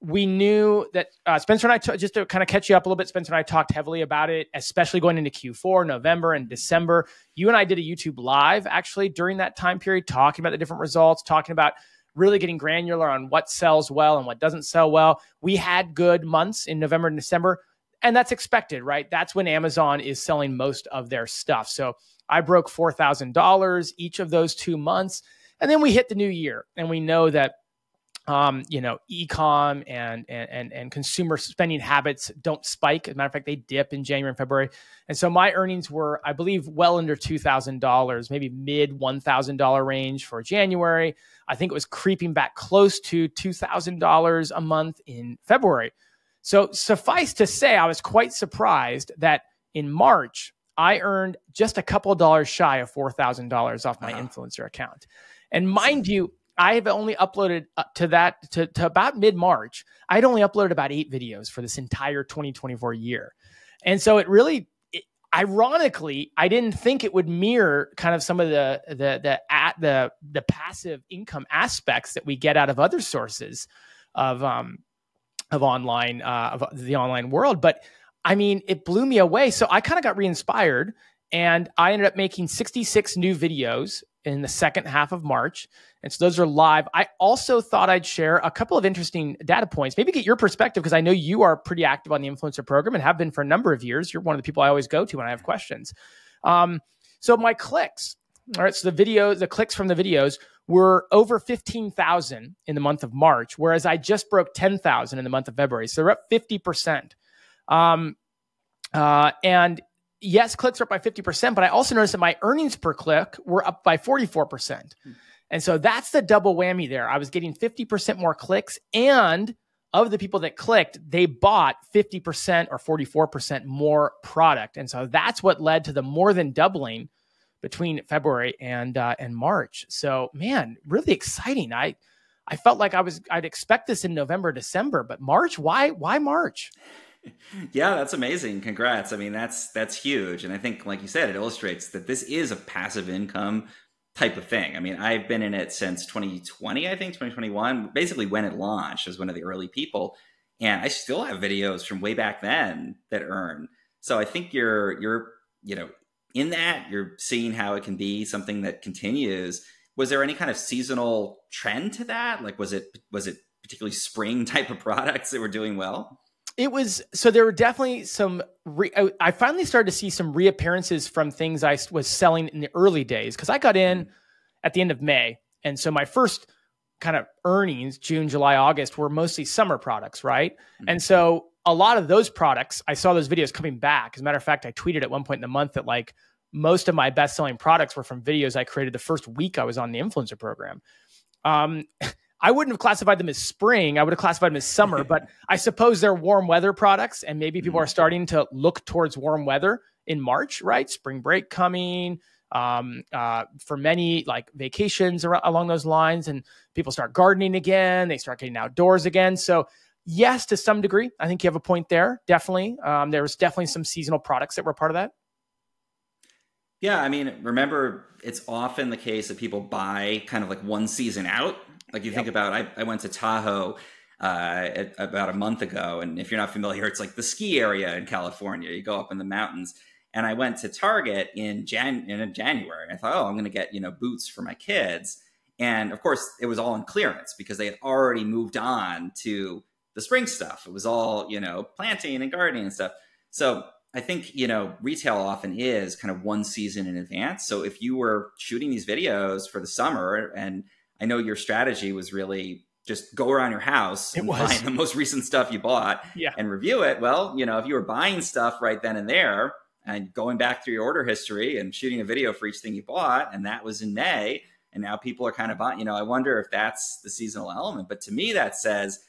we knew that Spencer and I, just to kind of catch you up a little bit, Spencer and I talked heavily about it, especially going into Q4, November and December. You and I did a YouTube live actually during that time period, talking about the different results, talking about really getting granular on what sells well and what doesn't sell well. We had good months in November and December, and that's expected, right? That's when Amazon is selling most of their stuff. So I broke $4,000 each of those 2 months. And then we hit the new year, and we know that e-com and consumer spending habits don't spike. As a matter of fact, they dip in January and February. And so my earnings were, I believe, well under $2,000, maybe mid $1,000 range for January. I think it was creeping back close to $2,000 a month in February. So suffice to say, I was quite surprised that in March, I earned just a couple of dollars shy of $4,000 off my influencer account. And mind you, I have only uploaded to about mid-March. I'd only uploaded about 8 videos for this entire 2024 year. And so ironically, I didn't think it would mirror kind of some of the passive income aspects that we get out of other sources of the online world. But I mean, it blew me away. So I kind of got re-inspired, and I ended up making 66 new videos in the second half of March. And so those are live. I also thought I'd share a couple of interesting data points, maybe get your perspective, because I know you are pretty active on the influencer program and have been for a number of years. You're one of the people I always go to when I have questions. So my clicks, all right, so the clicks from the videos were over 15,000 in the month of March, whereas I just broke 10,000 in the month of February. So they're up 50%. And yes, clicks are up by 50%, but I also noticed that my earnings per click were up by 44%. And so that's the double whammy there. I was getting 50% more clicks, and of the people that clicked, they bought 50% or 44% more product. And so that's what led to the more than doubling between February and March. So, man, really exciting. I felt like I'd expect this in November, December, but March, why March? Yeah, that's amazing. Congrats. I mean, that's huge. And I think, like you said, it illustrates that this is a passive income type of thing. I mean, I've been in it since 2020, I think 2021, basically when it launched. I was one of the early people. And I still have videos from way back then that earn. So I think you're in that, you're seeing how it can be something that continues. Was there any kind of seasonal trend to that? Like, was it particularly spring type of products that were doing well? It was, so there were definitely some, I finally started to see some reappearances from things I was selling in the early days, because I got in at the end of May. And so my first kind of earnings, June, July, August, were mostly summer products, right? Mm-hmm. And so a lot of those products, I saw those videos coming back. As a matter of fact, I tweeted at one point in the month that like most of my best-selling products were from videos I created the first week I was on the influencer program. I wouldn't have classified them as spring. I would have classified them as summer, but I suppose they're warm weather products, and maybe people are starting to look towards warm weather in March, right? Spring break coming, for many, like vacations along those lines, and people start gardening again. They start getting outdoors again. So yes, to some degree, I think you have a point there. Definitely. There was definitely some seasonal products that were part of that. Yeah. I mean, remember, it's often the case that people buy kind of like one season out. Like you think about, I went to Tahoe about a month ago. And if you're not familiar, it's like the ski area in California. You go up in the mountains. And I went to Target in January. I thought, I'm going to get, boots for my kids. And of course, it was all on clearance because they had already moved on to the spring stuff. It was all, planting and gardening and stuff. So I think, retail often is kind of one season in advance. So if you were shooting these videos for the summer, and I know your strategy was really just go around your house and find the most recent stuff you bought and review it. Well, if you were buying stuff right then and there and going back through your order history and shooting a video for each thing you bought, and that was in May, and now people are kind of buying, I wonder if that's the seasonal element. But to me, that says,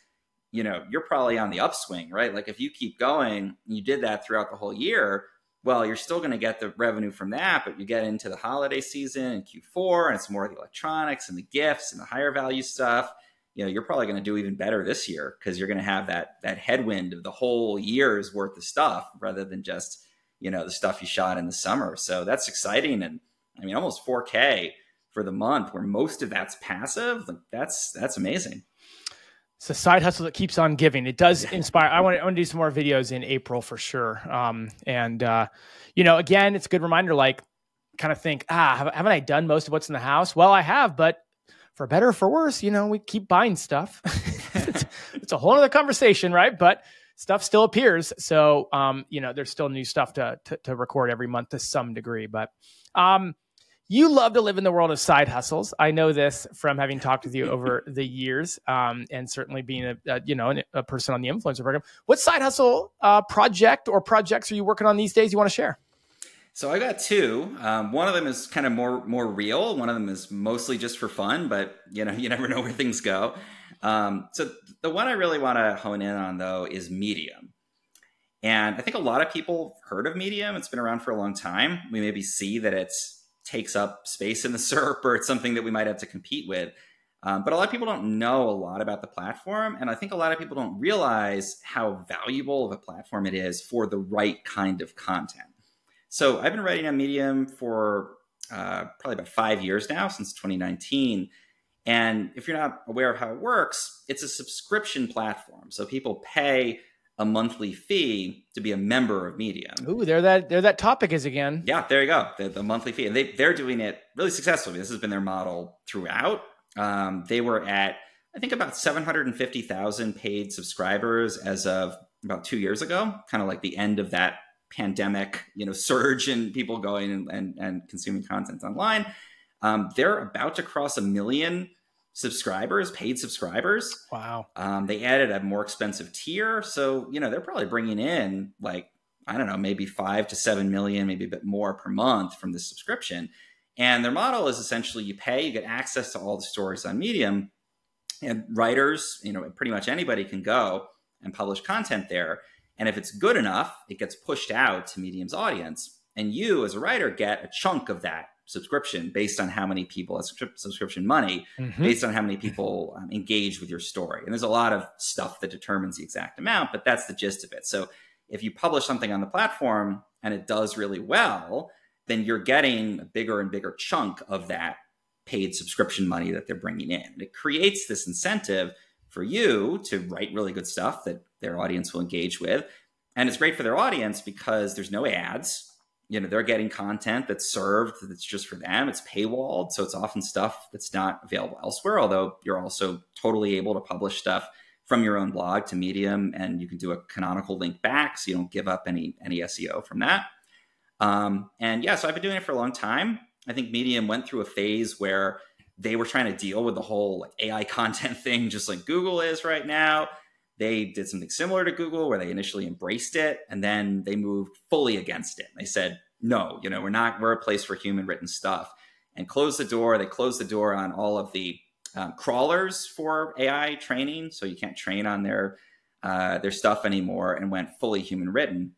you're probably on the upswing, right? Like if you keep going, you did that throughout the whole year, well, you're still going to get the revenue from that, but you get into the holiday season and Q4, and it's more of the electronics and the gifts and the higher value stuff. You're probably going to do even better this year because you're going to have that headwind of the whole year's worth of stuff rather than just, the stuff you shot in the summer. So that's exciting. And I mean, almost 4K for the month where most of that's passive. Like that's amazing. It's a side hustle that keeps on giving. It does inspire. I want to do some more videos in April for sure. Again, it's a good reminder, like kind of think, haven't I done most of what's in the house? Well, I have, but for better or for worse, we keep buying stuff. It's a whole other conversation, right? But stuff still appears. So, there's still new stuff to record every month to some degree, but, you love to live in the world of side hustles. I know this from having talked with you over the years, and certainly being a person on the influencer program. What side hustle project or projects are you working on these days you want to share? So I got two. One of them is kind of more real. One of them is mostly just for fun, but you never know where things go. So the one I really want to hone in on though is Medium. And I think a lot of people heard of Medium. It's been around for a long time. We maybe see that it's takes up space in the SERP, or it's something that we might have to compete with. But a lot of people don't know a lot about the platform. And I think a lot of people don't realize how valuable of a platform it is for the right kind of content. So I've been writing on Medium for probably about 5 years now, since 2019. And if you're not aware of how it works, it's a subscription platform. So people pay a monthly fee to be a member of Medium. Ooh, there that topic is again. Yeah, there you go. The monthly fee. And they're doing it really successfully. This has been their model throughout. They were at, I think, about 750,000 paid subscribers as of about 2 years ago, kind of like the end of that pandemic, surge in people going and consuming content online. They're about to cross 1 million subscribers, paid subscribers. Wow. They added a more expensive tier. So, they're probably bringing in maybe 5 to 7 million, maybe a bit more per month from this subscription. And their model is essentially you pay, you get access to all the stories on Medium, and writers, pretty much anybody can go and publish content there. And if it's good enough, it gets pushed out to Medium's audience. And you as a writer get a chunk of that subscription based on how many people, subscription money, based on how many people engage with your story. And there's a lot of stuff that determines the exact amount, but that's the gist of it. So if you publish something on the platform and it does really well, then you're getting a bigger and bigger chunk of that paid subscription money that they're bringing in. And it creates this incentive for you to write really good stuff that their audience will engage with. And it's great for their audience because there's no ads. You know, they're getting content that's served, that's just for them. It's paywalled. So it's often stuff that's not available elsewhere, although you're also totally able to publish stuff from your own blog to Medium, and you can do a canonical link back so you don't give up any SEO from that. And yeah, so I've been doing it for a long time. I think Medium went through a phase where they were trying to deal with the whole like AI content thing, just like Google is right now. They did something similar to Google where they initially embraced it and then they moved fully against it. They said, no, you know, we're a place for human written stuff, and closed the door. They closed the door on all of the crawlers for AI training. So you can't train on their stuff anymore, and went fully human written.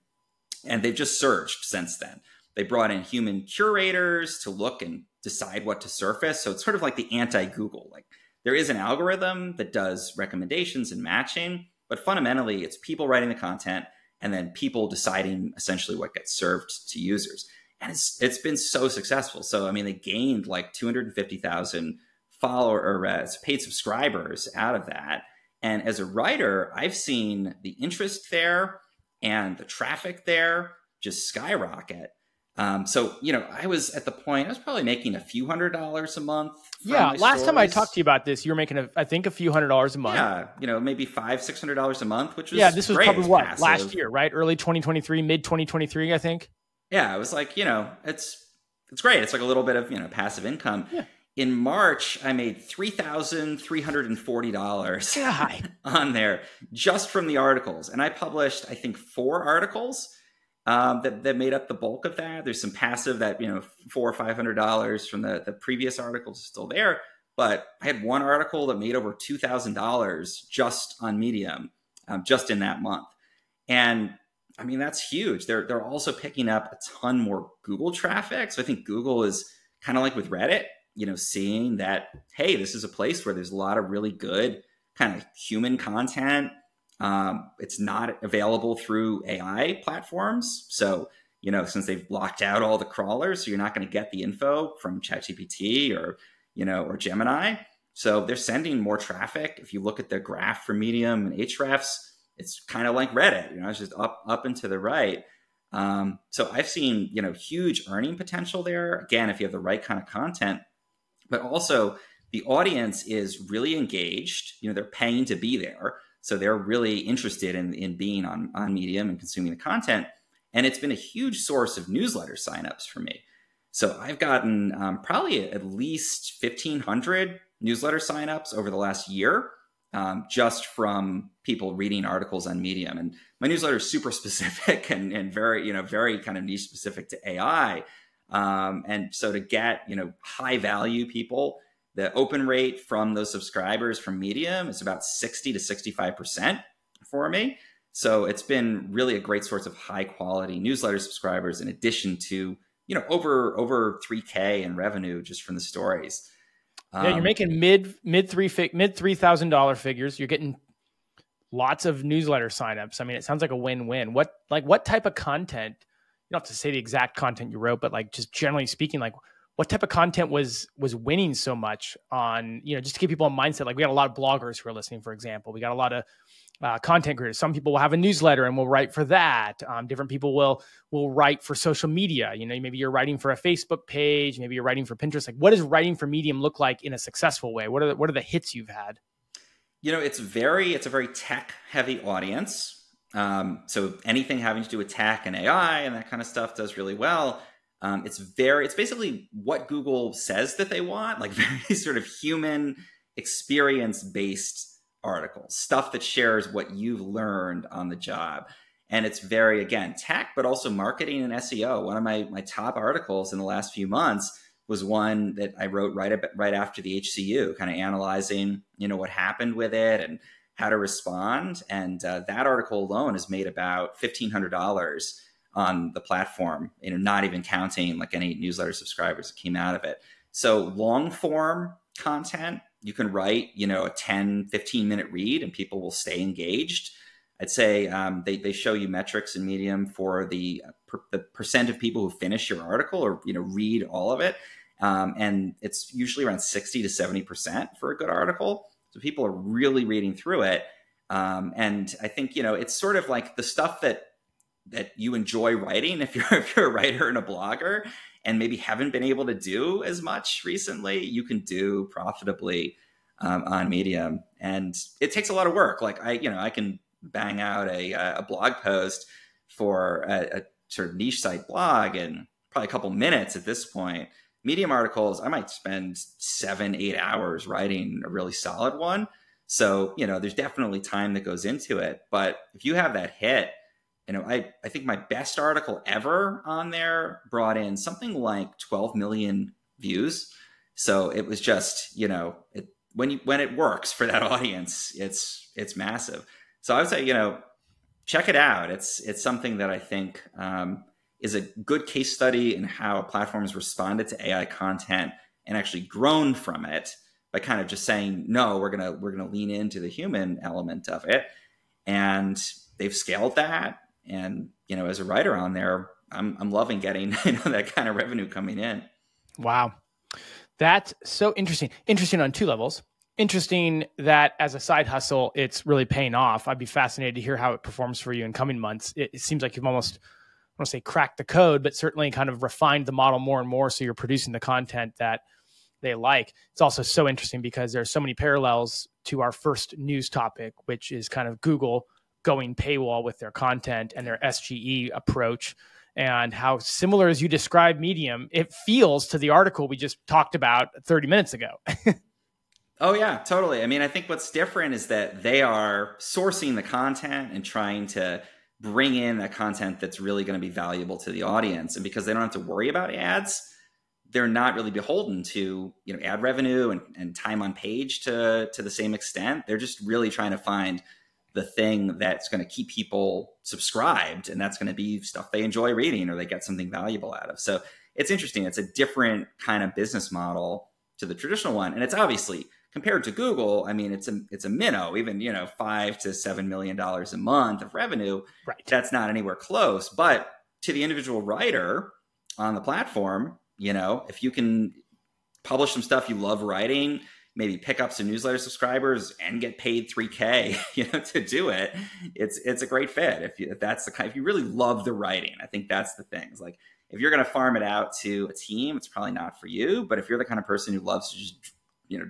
And they've just surged since then. They brought in human curators to look and decide what to surface. So it's sort of like the anti-Google. Like there is an algorithm that does recommendations and matching, but fundamentally it's people writing the content and then people deciding essentially what gets served to users. And it's been so successful. So, I mean, they gained like 250,000 paid subscribers out of that. And as a writer, I've seen the interest there and the traffic there just skyrocket. So, you know, I was at the point, I was probably making a few $100s a month. Yeah. Last time I talked to you about this, you were making, I think, a few $100s a month. Yeah. You know, maybe $500-600 a month, which was this was great. probably what, last year, right? Early 2023, mid 2023, I think. Yeah. It was like, you know, it's great. It's like a little bit of, you know, passive income. Yeah. In March, I made $3,340 on there just from the articles. And I published, I think, 4 articles that made up the bulk of that. There's some passive that, you know, $400 or $500 from the previous articles is still there. But I had one article that made over $2,000 just on Medium, just in that month. And I mean, that's huge. They're also picking up a ton more Google traffic. So I think Google is kind of like with Reddit, you know, seeing that, hey, this is a place where there's a lot of really good kind of human content. It's not available through AI platforms. So, you know, since they've locked out all the crawlers, so you're not going to get the info from ChatGPT or, you know, or Gemini. So they're sending more traffic. If you look at the graph for Medium and Hrefs, it's kind of like Reddit, you know, it's just up and to the right. So I've seen, you know, huge earning potential there. Again, if you have the right kind of content, but also the audience is really engaged. You know, they're paying to be there. So they're really interested in being on Medium and consuming the content. And it's been a huge source of newsletter signups for me. So I've gotten probably at least 1,500 newsletter signups over the last year, just from people reading articles on Medium. And my newsletter is super specific and very, you know, very kind of niche specific to AI. And so to get, you know, high value people, the open rate from those subscribers from Medium is about 60 to 65% for me. So it's been really a great source of high quality newsletter subscribers, in addition to, you know, over 3K in revenue just from the stories. Yeah, you're making mid $3,000 figures. You're getting lots of newsletter signups. I mean, it sounds like a win-win. What type of content? You don't have to say the exact content you wrote, but like just generally speaking, like what type of content was winning so much on, you know, just to get people in mindset. Like we got a lot of bloggers who are listening, for example. We got a lot of content creators. Some people will have a newsletter and will write for that. Different people will write for social media. You know, maybe you're writing for a Facebook page, maybe you're writing for Pinterest. Like, what does writing for Medium look like in a successful way? What are the hits you've had? You know, it's a very tech heavy audience. So anything having to do with tech and AI and that kind of stuff does really well. It's basically what Google says that they want, like very sort of human experience-based articles, stuff that shares what you've learned on the job. And it's very, again, tech, but also marketing and SEO. One of my top articles in the last few months was one that I wrote right after the HCU, kind of analyzing, you know, what happened with it and how to respond. And that article alone has made about $1,500 on the platform, not even counting like any newsletter subscribers that came out of it. So long form content, you can write, a 10, 15-minute read and people will stay engaged. I'd say they show you metrics in Medium for the percent of people who finish your article or, read all of it. And it's usually around 60 to 70% for a good article. So people are really reading through it. And I think, it's sort of like the stuff that you enjoy writing if you're a writer and a blogger and maybe haven't been able to do as much recently, you can do profitably on Medium. And it takes a lot of work. Like I can bang out a blog post for a sort of niche site blog in probably a couple minutes at this point. Medium articles, I might spend 7-8 hours writing a really solid one. So, there's definitely time that goes into it. But if you have that hit, I think my best article ever on there brought in something like 12 million views. So it was just, when it works for that audience, it's massive. So I would say, check it out. It's something that I think is a good case study in how platforms responded to AI content and actually grown from it by kind of just saying, no, we're gonna lean into the human element of it. And they've scaled that. And, as a writer on there, I'm loving getting that kind of revenue coming in. Wow. That's so interesting. Interesting on two levels. Interesting that as a side hustle, it's really paying off. I'd be fascinated to hear how it performs for you in coming months. It seems like you've almost, I don't want to say cracked the code, but certainly kind of refined the model more and more. So you're producing the content that they like. It's also so interesting because there's so many parallels to our first news topic, which is kind of Google going paywall with their content and their SGE approach, and how similar as you describe Medium, it feels to the article we just talked about 30 minutes ago. Oh yeah, totally. I mean, I think what's different is that they are sourcing the content and trying to bring in that content that's really going to be valuable to the audience. And because they don't have to worry about ads, they're not really beholden to, ad revenue and time on page to the same extent. They're just really trying to find the thing that's going to keep people subscribed, and that's going to be stuff they enjoy reading or they get something valuable out of. So it's interesting. It's a different kind of business model to the traditional one. And it's obviously, compared to Google, I mean, it's a minnow, even, $5 to $7 million a month of revenue. Right. That's not anywhere close. But to the individual writer on the platform, if you can publish some stuff you love writing, maybe pick up some newsletter subscribers and get paid $3K, to do it, it's a great fit. If you really love the writing, I think that's the thing. It's like, if you're going to farm it out to a team, it's probably not for you. But if you're the kind of person who loves to just,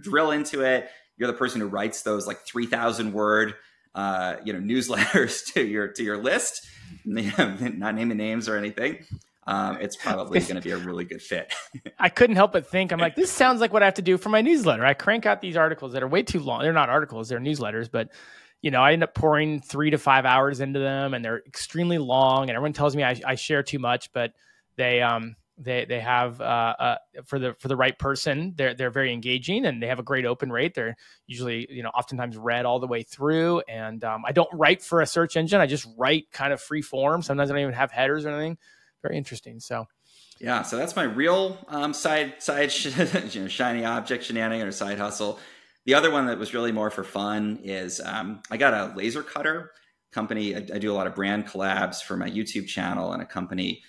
drill into it, you're the person who writes those like 3,000 word, newsletters to your list, not naming names or anything. It's probably going to be a really good fit. I couldn't help but think, I'm like, this sounds like what I have to do for my newsletter. I crank out these articles that are way too long. They're not articles, they're newsletters, but I end up pouring 3 to 5 hours into them and they're extremely long. And everyone tells me I share too much, but they have, for the right person, they're very engaging and they have a great open rate. They're usually, oftentimes read all the way through. And I don't write for a search engine. I just write kind of free form. Sometimes I don't even have headers or anything. Very interesting. So, yeah. So that's my real side shiny object shenanigan or side hustle. The other one that was really more for fun is I got a laser cutter company. I do a lot of brand collabs for my YouTube channel, and a company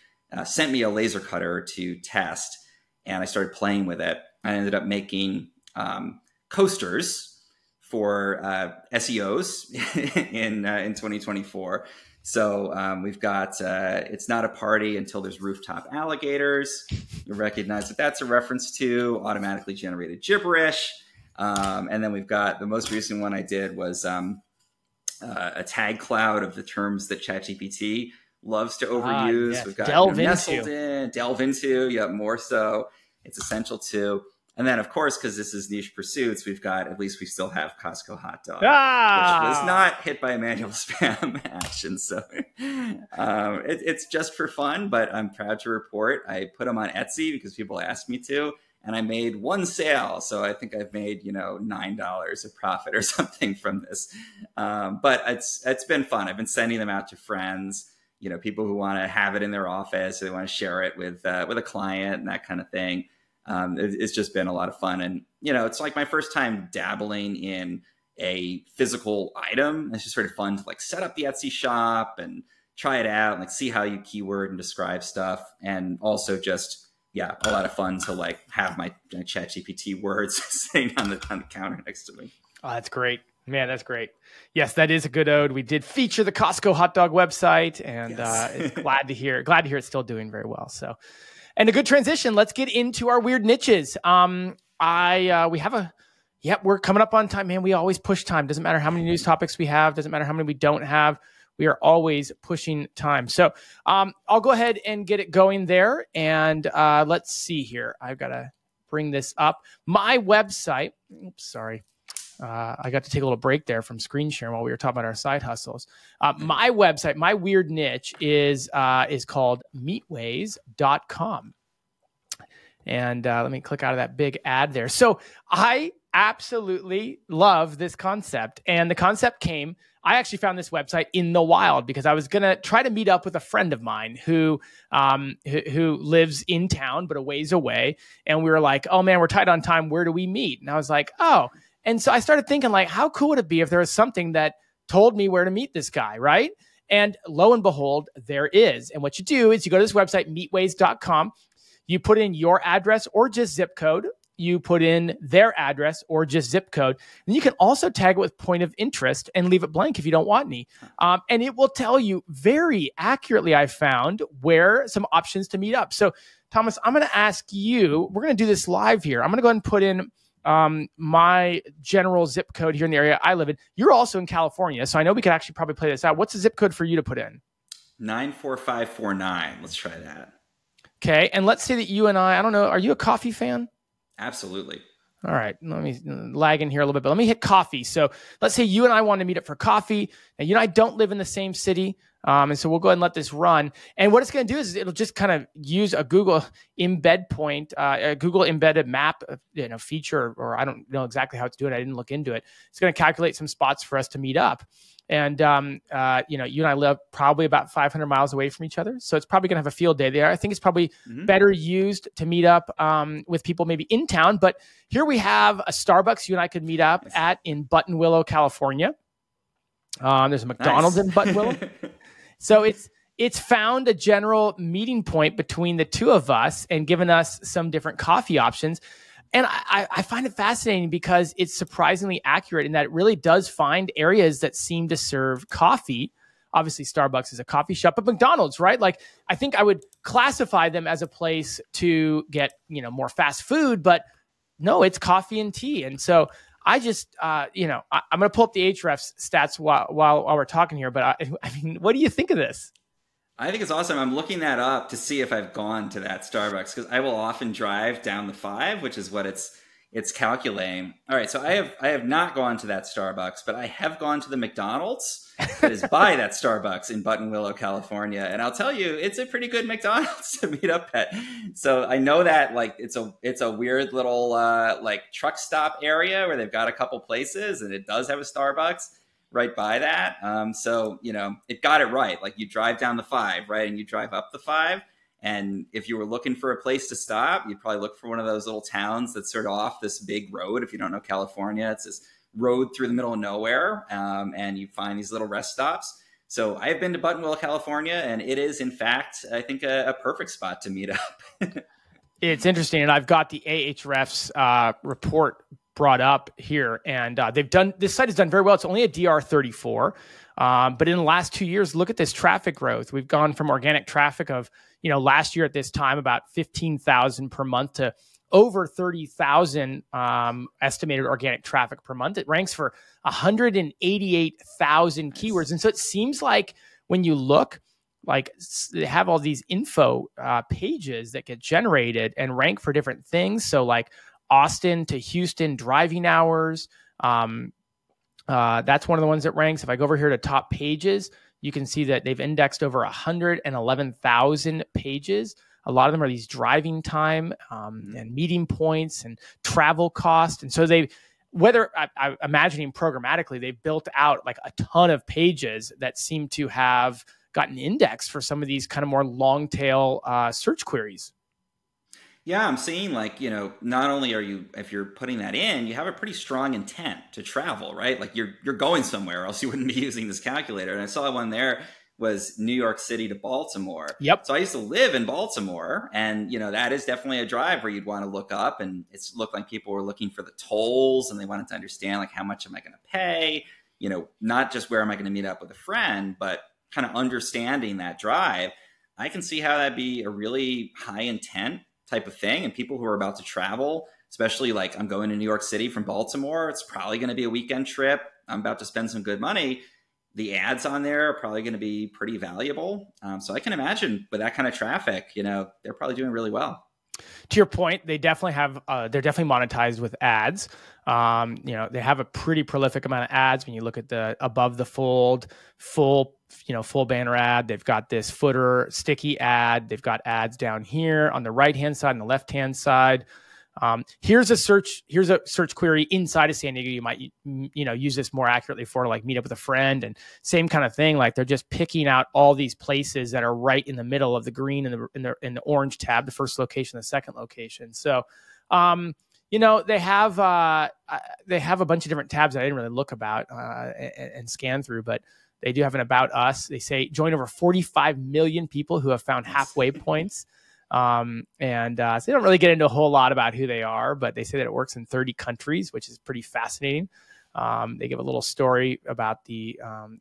sent me a laser cutter to test, and I started playing with it. I ended up making coasters for SEOs in 2024. So we've got It's Not a Party Until There's Rooftop Alligators. You recognize that that's a reference to automatically generated gibberish. And then we've got the most recent one I did was a tag cloud of the terms that ChatGPT loves to overuse. Yes. We've got delve into, yeah, more so. It's essential to. And then, of course, because this is niche pursuits, we've got, at least we still have Costco hot dog, which was not hit by a manual spam action. So it's just for fun, but I'm proud to report I put them on Etsy because people asked me to, and I made one sale. So I think I've made, $9 of profit or something from this. But it's been fun. I've been sending them out to friends. people who want to have it in their office, or they want to share it with a client and that kind of thing. It's just been a lot of fun. And, it's like my first time dabbling in a physical item. It's just sort of fun to like set up the Etsy shop and try it out and like see how you keyword and describe stuff. And also just, a lot of fun to like have my ChatGPT words sitting on the counter next to me. Oh, that's great. Man, that's great. Yes, that is a good ode. We did feature the Costco hot dog website, and yes. Glad to hear it's still doing very well. So, and a good transition. Let's get into our weird niches. We're coming up on time, man. We always push time. Doesn't matter how many news topics we have. Doesn't matter how many we don't have. We are always pushing time. So I'll go ahead and get it going there. And let's see here. I've got to bring this up. My website. Oops, sorry. I got to take a little break there from screen sharing while we were talking about our side hustles. My website, my weird niche is called meatways.com. And let me click out of that big ad there. So I absolutely love this concept. And the concept I actually found this website in the wild because I was going to try to meet up with a friend of mine who lives in town, but a ways away. And we were like, oh man, we're tight on time. Where do we meet? And I was like, oh. And so I started thinking, like, how cool would it be if there was something that told me where to meet this guy, right? And lo and behold, there is. And what you do is you go to this website, meatways.com. You put in your address or just zip code. You put in their address or just zip code. And you can also tag it with point of interest and leave it blank if you don't want any. And it will tell you very accurately, I found, where some options to meet up. So, Thomas, I'm going to ask you, we're going to do this live here. I'm going to go ahead and put in my general zip code here in the area I live in. You're also in California, so I know we could actually probably play this out. What's the zip code for you to put in? 94549. Let's try that. Okay, and let's say that you and I don't know, are you a coffee fan? Absolutely. All right, let me lag in here a little bit, but let me hit coffee. So let's say you and I want to meet up for coffee. Now, you and I don't live in the same city, and so we'll go ahead and let this run. And what it's going to do is it'll just kind of use a Google embed point, a Google embedded map, feature, or I don't know exactly how it's doing. I didn't look into it. It's going to calculate some spots for us to meet up. And, you and I live probably about 500 miles away from each other. So it's probably going to have a field day there. I think it's probably better used to meet up with people maybe in town. But here we have a Starbucks you and I could meet up at in Buttonwillow, California. There's a McDonald's in Buttonwillow. So it's found a general meeting point between the two of us and given us some different coffee options. And I find it fascinating because it's surprisingly accurate in that it really does find areas that seem to serve coffee. Obviously, Starbucks is a coffee shop, but McDonald's, right? Like, I think I would classify them as a place to get, more fast food, but no, it's coffee and tea. And so I just, I'm going to pull up the Ahrefs stats while we're talking here. But I mean, what do you think of this? I think it's awesome. I'm looking that up to see if I've gone to that Starbucks because I will often drive down the 5, which is what it's calculating. All right, so I have not gone to that Starbucks, but I have gone to the McDonald's that is by that Starbucks in Buttonwillow, California, and I'll tell you, it's a pretty good McDonald's to meet up at. So I know that like it's a weird little like truck stop area where they've got a couple places, and it does have a Starbucks right by that. So, it got it right. Like you drive down the 5, right? And you drive up the 5. And if you were looking for a place to stop, you'd probably look for one of those little towns that's sort of off this big road. If you don't know California, it's this road through the middle of nowhere. And you find these little rest stops. So I have been to Buttonwillow, California, and it is, in fact, I think a perfect spot to meet up. It's interesting. And I've got the Ahrefs report brought up here, and this site has done very well. It's only a DR34, but in the last 2 years, look at this traffic growth. We've gone from organic traffic of last year at this time about 15,000 per month to over 30,000 estimated organic traffic per month. It ranks for 188,000 keywords, and so it seems like when you look, like they have all these info pages that get generated and rank for different things. So like Austin to Houston driving hours. That's one of the ones that ranks. If I go over here to top pages, you can see that they've indexed over 111,000 pages. A lot of them are these driving time and meeting points and travel cost. And so I'm imagining programmatically, they've built out like a ton of pages that seem to have gotten indexed for some of these kind of more long tail search queries. Yeah, I'm seeing like, not only are you, if you're putting that in, you have a pretty strong intent to travel, right? Like you're going somewhere, or else you wouldn't be using this calculator. And I saw one there was New York City to Baltimore. Yep. So I used to live in Baltimore, and that is definitely a drive where you'd want to look up, and it looked like people were looking for the tolls, and they wanted to understand like how much am I going to pay, not just where am I going to meet up with a friend, but kind of understanding that drive. I can see how that'd be a really high intent type of thing. And people who are about to travel, especially like I'm going to New York City from Baltimore, it's probably going to be a weekend trip. I'm about to spend some good money. The ads on there are probably going to be pretty valuable. So I can imagine with that kind of traffic, they're probably doing really well. To your point, they definitely have, they're definitely monetized with ads. They have a pretty prolific amount of ads. When you look at the above the fold, full banner ad, they've got this footer sticky ad. They've got ads down here on the right-hand side and the left-hand side. Here's a search query inside of San Diego. You might, use this more accurately for like meet up with a friend, and same kind of thing. Like they're just picking out all these places that are right in the middle of the green and in the orange tab, the first location, the second location. So, they have a bunch of different tabs that I didn't really look about and scan through, but they do have an about us. They say join over 45 million people who have found halfway points. So they don't really get into a whole lot about who they are, but they say that it works in 30 countries, which is pretty fascinating. They give a little story about the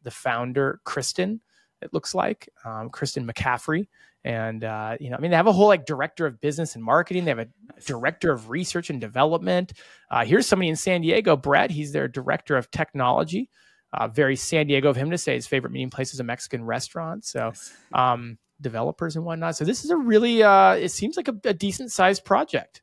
founder, Kristen, it looks like, Kristen McCaffrey. And, they have a whole like director of business and marketing. They have a director of research and development. Here's somebody in San Diego, Brett. He's their director of technology. Very San Diego of him to say his favorite meeting place is a Mexican restaurant. So, developers and whatnot. So this is a really, it seems like a decent sized project.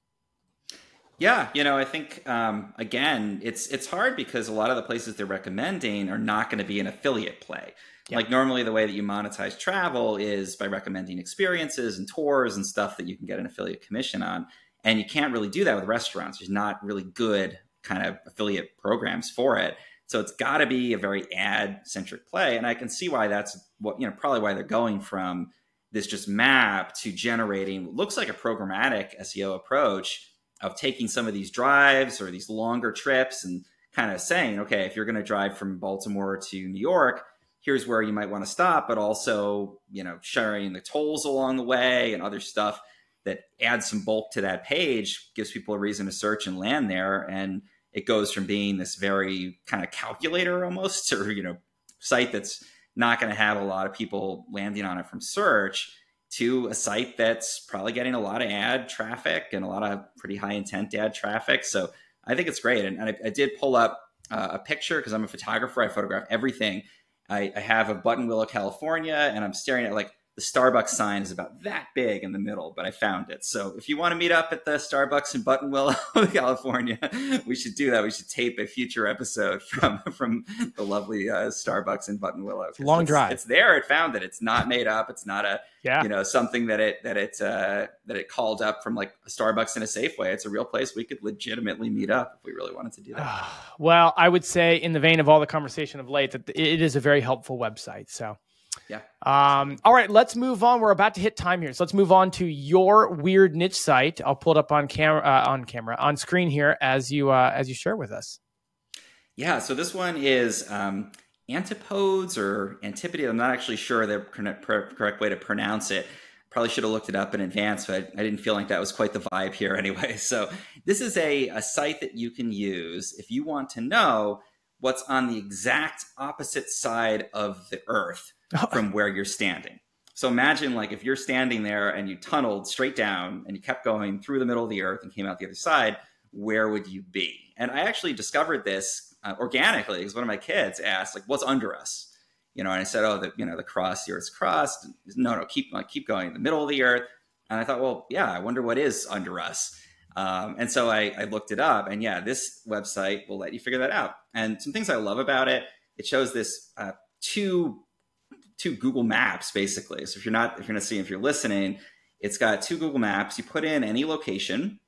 Yeah. I think, again, it's hard because a lot of the places they're recommending are not going to be an affiliate play. Yeah. Like normally the way that you monetize travel is by recommending experiences and tours and stuff that you can get an affiliate commission on. And you can't really do that with restaurants. There's not really good kind of affiliate programs for it. So it's got to be a very ad centric play. And I can see why that's what, probably why they're going from this just map to generating what looks like a programmatic SEO approach of taking some of these drives or these longer trips and kind of saying, okay, if you're going to drive from Baltimore to New York, here's where you might want to stop, but also, sharing the tolls along the way and other stuff that adds some bulk to that page, gives people a reason to search and land there. And it goes from being this very kind of calculator almost, or, site that's not going to have a lot of people landing on it from search, to a site that's probably getting a lot of ad traffic and a lot of pretty high intent ad traffic. So I think it's great. And I did pull up a picture because I'm a photographer. I photograph everything. I have a Buttonwillow, California, and I'm staring at like the Starbucks sign is about that big in the middle, but I found it. So if you want to meet up at the Starbucks in Buttonwillow, California, we should do that. We should tape a future episode from the lovely Starbucks in Buttonwillow. Long drive. It's there. It found it. It's not made up. It's not something that it called up from like a Starbucks and a Safeway. It's a real place we could legitimately meet up if we really wanted to do that. Well, I would say in the vein of all the conversation of late that it is a very helpful website. So. Yeah. All right, let's move on. We're about to hit time here. So let's move on to your weird niche site. I'll pull it up on on screen here as you share with us. Yeah. So this one is Antipodes or Antipodes. I'm not actually sure the correct way to pronounce it. Probably should have looked it up in advance, but I didn't feel like that was quite the vibe here anyway. So this is a site that you can use if you want to know what's on the exact opposite side of the Earth from where you're standing. So imagine like if you're standing there and you tunneled straight down and you kept going through the middle of the Earth and came out the other side, where would you be? And I actually discovered this organically because one of my kids asked, like, what's under us? And I said, oh, the crust, the Earth's crust. No, keep going in the middle of the Earth. And I thought, well, yeah, I wonder what is under us. And so I looked it up, and yeah, this website will let you figure that out. And some things I love about it, it shows this two Google Maps basically. So if you're listening, it's got two Google Maps. You put in any location,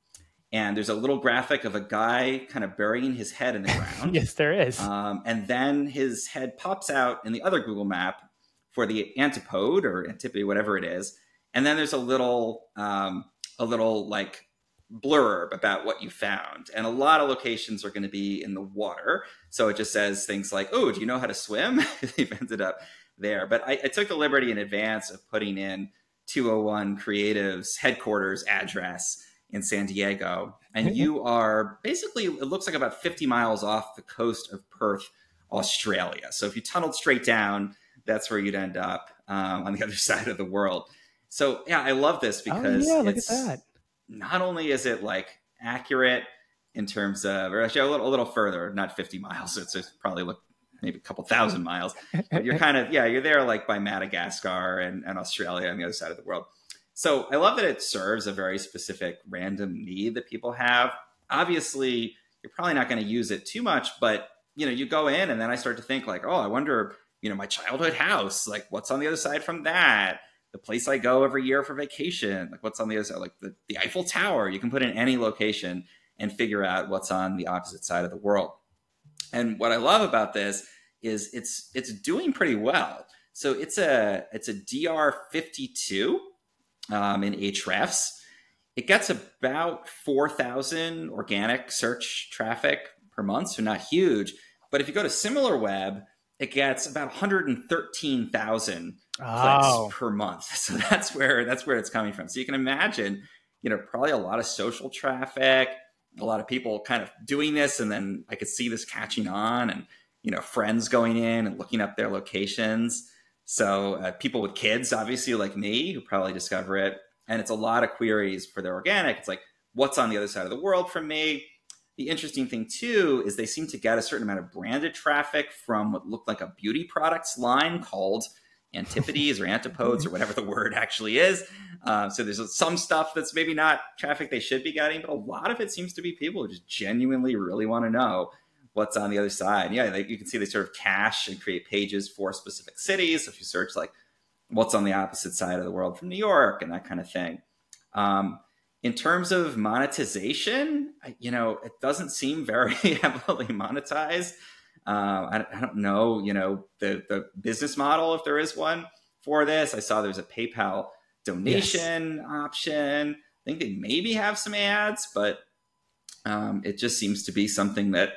and there's a little graphic of a guy kind of burying his head in the ground. Yes, there is. And then his head pops out in the other Google Map for the antipode or antipode, whatever it is. And then there's a little like blurb about what you found. And a lot of locations are going to be in the water. So it just says things like, oh, do you know how to swim? You've ended up there. But I took the liberty in advance of putting in 201 Creative's headquarters address in San Diego. And you are basically, it looks like about 50 miles off the coast of Perth, Australia. So if you tunneled straight down, that's where you'd end up on the other side of the world. So yeah, I love this because look at that. Not only is it like accurate in terms of, or actually a little further, not 50 miles. It's probably maybe a couple thousand miles. But you're kind of, you're there like by Madagascar and Australia on the other side of the world. So I love that it serves a very specific random need that people have. Obviously, you're probably not going to use it too much, but you go in and then I start to think like, oh, I wonder, my childhood house, like what's on the other side from that? The place I go every year for vacation, like what's on the other side, like the Eiffel Tower. You can put in any location and figure out what's on the opposite side of the world. And what I love about this is it's doing pretty well. So it's a DR52 in Ahrefs. It gets about 4,000 organic search traffic per month, so not huge. But if you go to SimilarWeb, it gets about 113,000 clicks per month. So that's where it's coming from. So you can imagine, probably a lot of social traffic, a lot of people kind of doing this, and then I could see this catching on, and friends going in and looking up their locations. So people with kids, obviously like me, who probably discover it, and it's a lot of queries for their organic. It's like, what's on the other side of the world from me? The interesting thing too is they seem to get a certain amount of branded traffic from what looked like a beauty products line called Antipodes or Antipodes or whatever the word actually is. So there's some stuff that's maybe not traffic they should be getting, but a lot of it seems to be people who just genuinely really want to know what's on the other side. Yeah, you can see they sort of cache and create pages for specific cities. So if you search like what's on the opposite side of the world from New York and that kind of thing. In terms of monetization, it doesn't seem very heavily monetized. I don't know, the business model, if there is one for this. I saw there's a PayPal donation option. I think they maybe have some ads, but it just seems to be something that,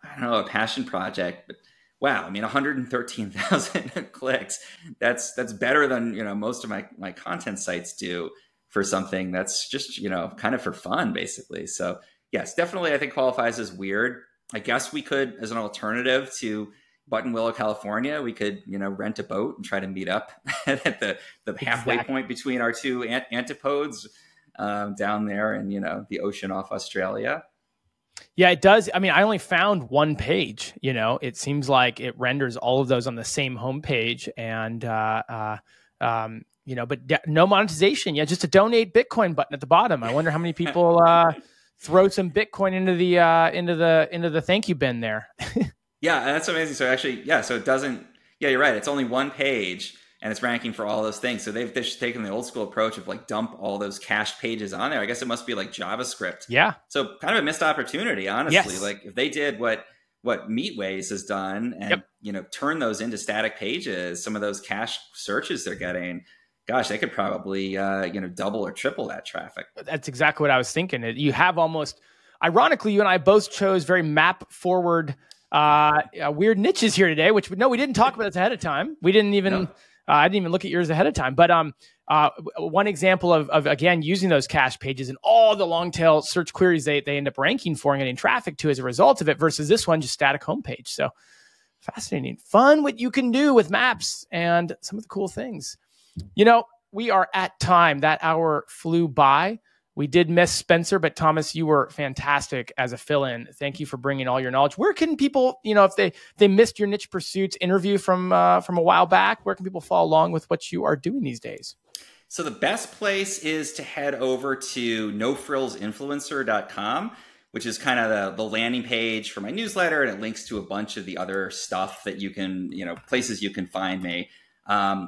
I don't know, a passion project. But wow, 113,000 clicks. That's better than, most of my content sites do for something that's just, kind of for fun, basically. So yes, definitely I think qualifies as weird. I guess we could, as an alternative to Buttonwillow, California, we could, rent a boat and try to meet up at the halfway point between our two antipodes down there in, the ocean off Australia. Yeah, it does. I only found one page. It seems like it renders all of those on the same homepage, and but no monetization. Yeah, just a donate Bitcoin button at the bottom. I wonder how many people throw some Bitcoin into the thank you bin there. Yeah, that's amazing. So actually, so it doesn't. Yeah, you're right. It's only one page, and it's ranking for all those things. So they've just taken the old school approach of like dump all those cached pages on there. I guess it must be like JavaScript. Yeah. So kind of a missed opportunity, honestly. Yes. Like if they did what Meatways has done, and turn those into static pages, some of those cached searches they're getting, gosh, they could probably double or triple that traffic. That's exactly what I was thinking. You have almost, ironically, you and I both chose very map forward weird niches here today, which we didn't talk about this ahead of time. We didn't even, I didn't even look at yours ahead of time. But one example of again, using those cache pages and all the long tail search queries they end up ranking for and getting traffic to as a result of it versus this one, just static homepage. So fascinating, fun what you can do with maps and some of the cool things. We are at time. That hour flew by. We did miss Spencer, but Thomas, you were fantastic as a fill-in. Thank you for bringing all your knowledge. Where can people, if they missed your Niche Pursuits interview from a while back, where can people follow along with what you are doing these days? So the best place is to head over to nofrillsinfluencer.com, which is kind of the landing page for my newsletter, and it links to a bunch of the other stuff that you can, places you can find me.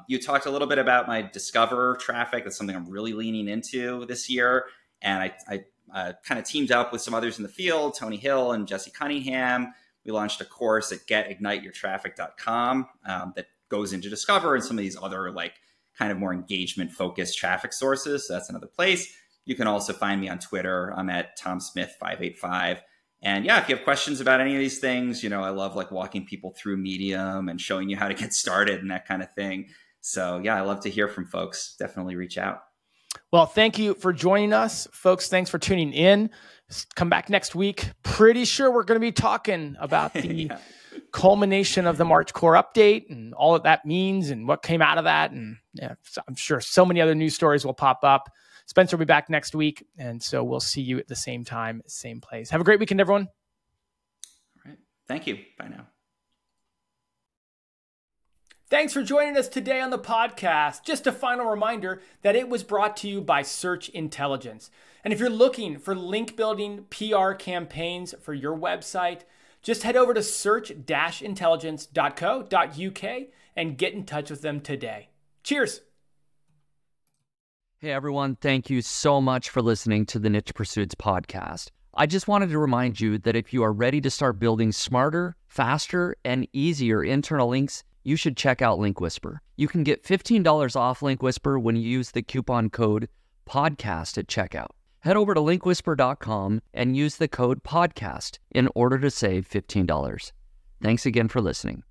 You talked a little bit about my Discover traffic. That's something I'm really leaning into this year. And I kind of teamed up with some others in the field, Tony Hill and Jesse Cunningham. We launched a course at getigniteyourtraffic.com that goes into Discover and some of these other like kind of more engagement focused traffic sources. So that's another place. You can also find me on Twitter. I'm at TomSmith585. And yeah, if you have questions about any of these things, I love like walking people through Medium and showing you how to get started and that kind of thing. So yeah, I love to hear from folks. Definitely reach out. Well, thank you for joining us, folks. Thanks for tuning in. Come back next week. Pretty sure we're going to be talking about the culmination of the March core update and all that that means and what came out of that. And yeah, I'm sure so many other news stories will pop up. Spencer will be back next week. And so we'll see you at the same time, same place. Have a great weekend, everyone. All right. Thank you. Bye now. Thanks for joining us today on the podcast. Just a final reminder that it was brought to you by Search Intelligence. And if you're looking for link building PR campaigns for your website, just head over to search-intelligence.co.uk and get in touch with them today. Cheers. Hey everyone, thank you so much for listening to the Niche Pursuits podcast. I just wanted to remind you that if you are ready to start building smarter, faster, and easier internal links, you should check out Link Whisper. You can get $15 off Link Whisper when you use the coupon code PODCAST at checkout. Head over to linkwhisper.com and use the code PODCAST in order to save $15. Thanks again for listening.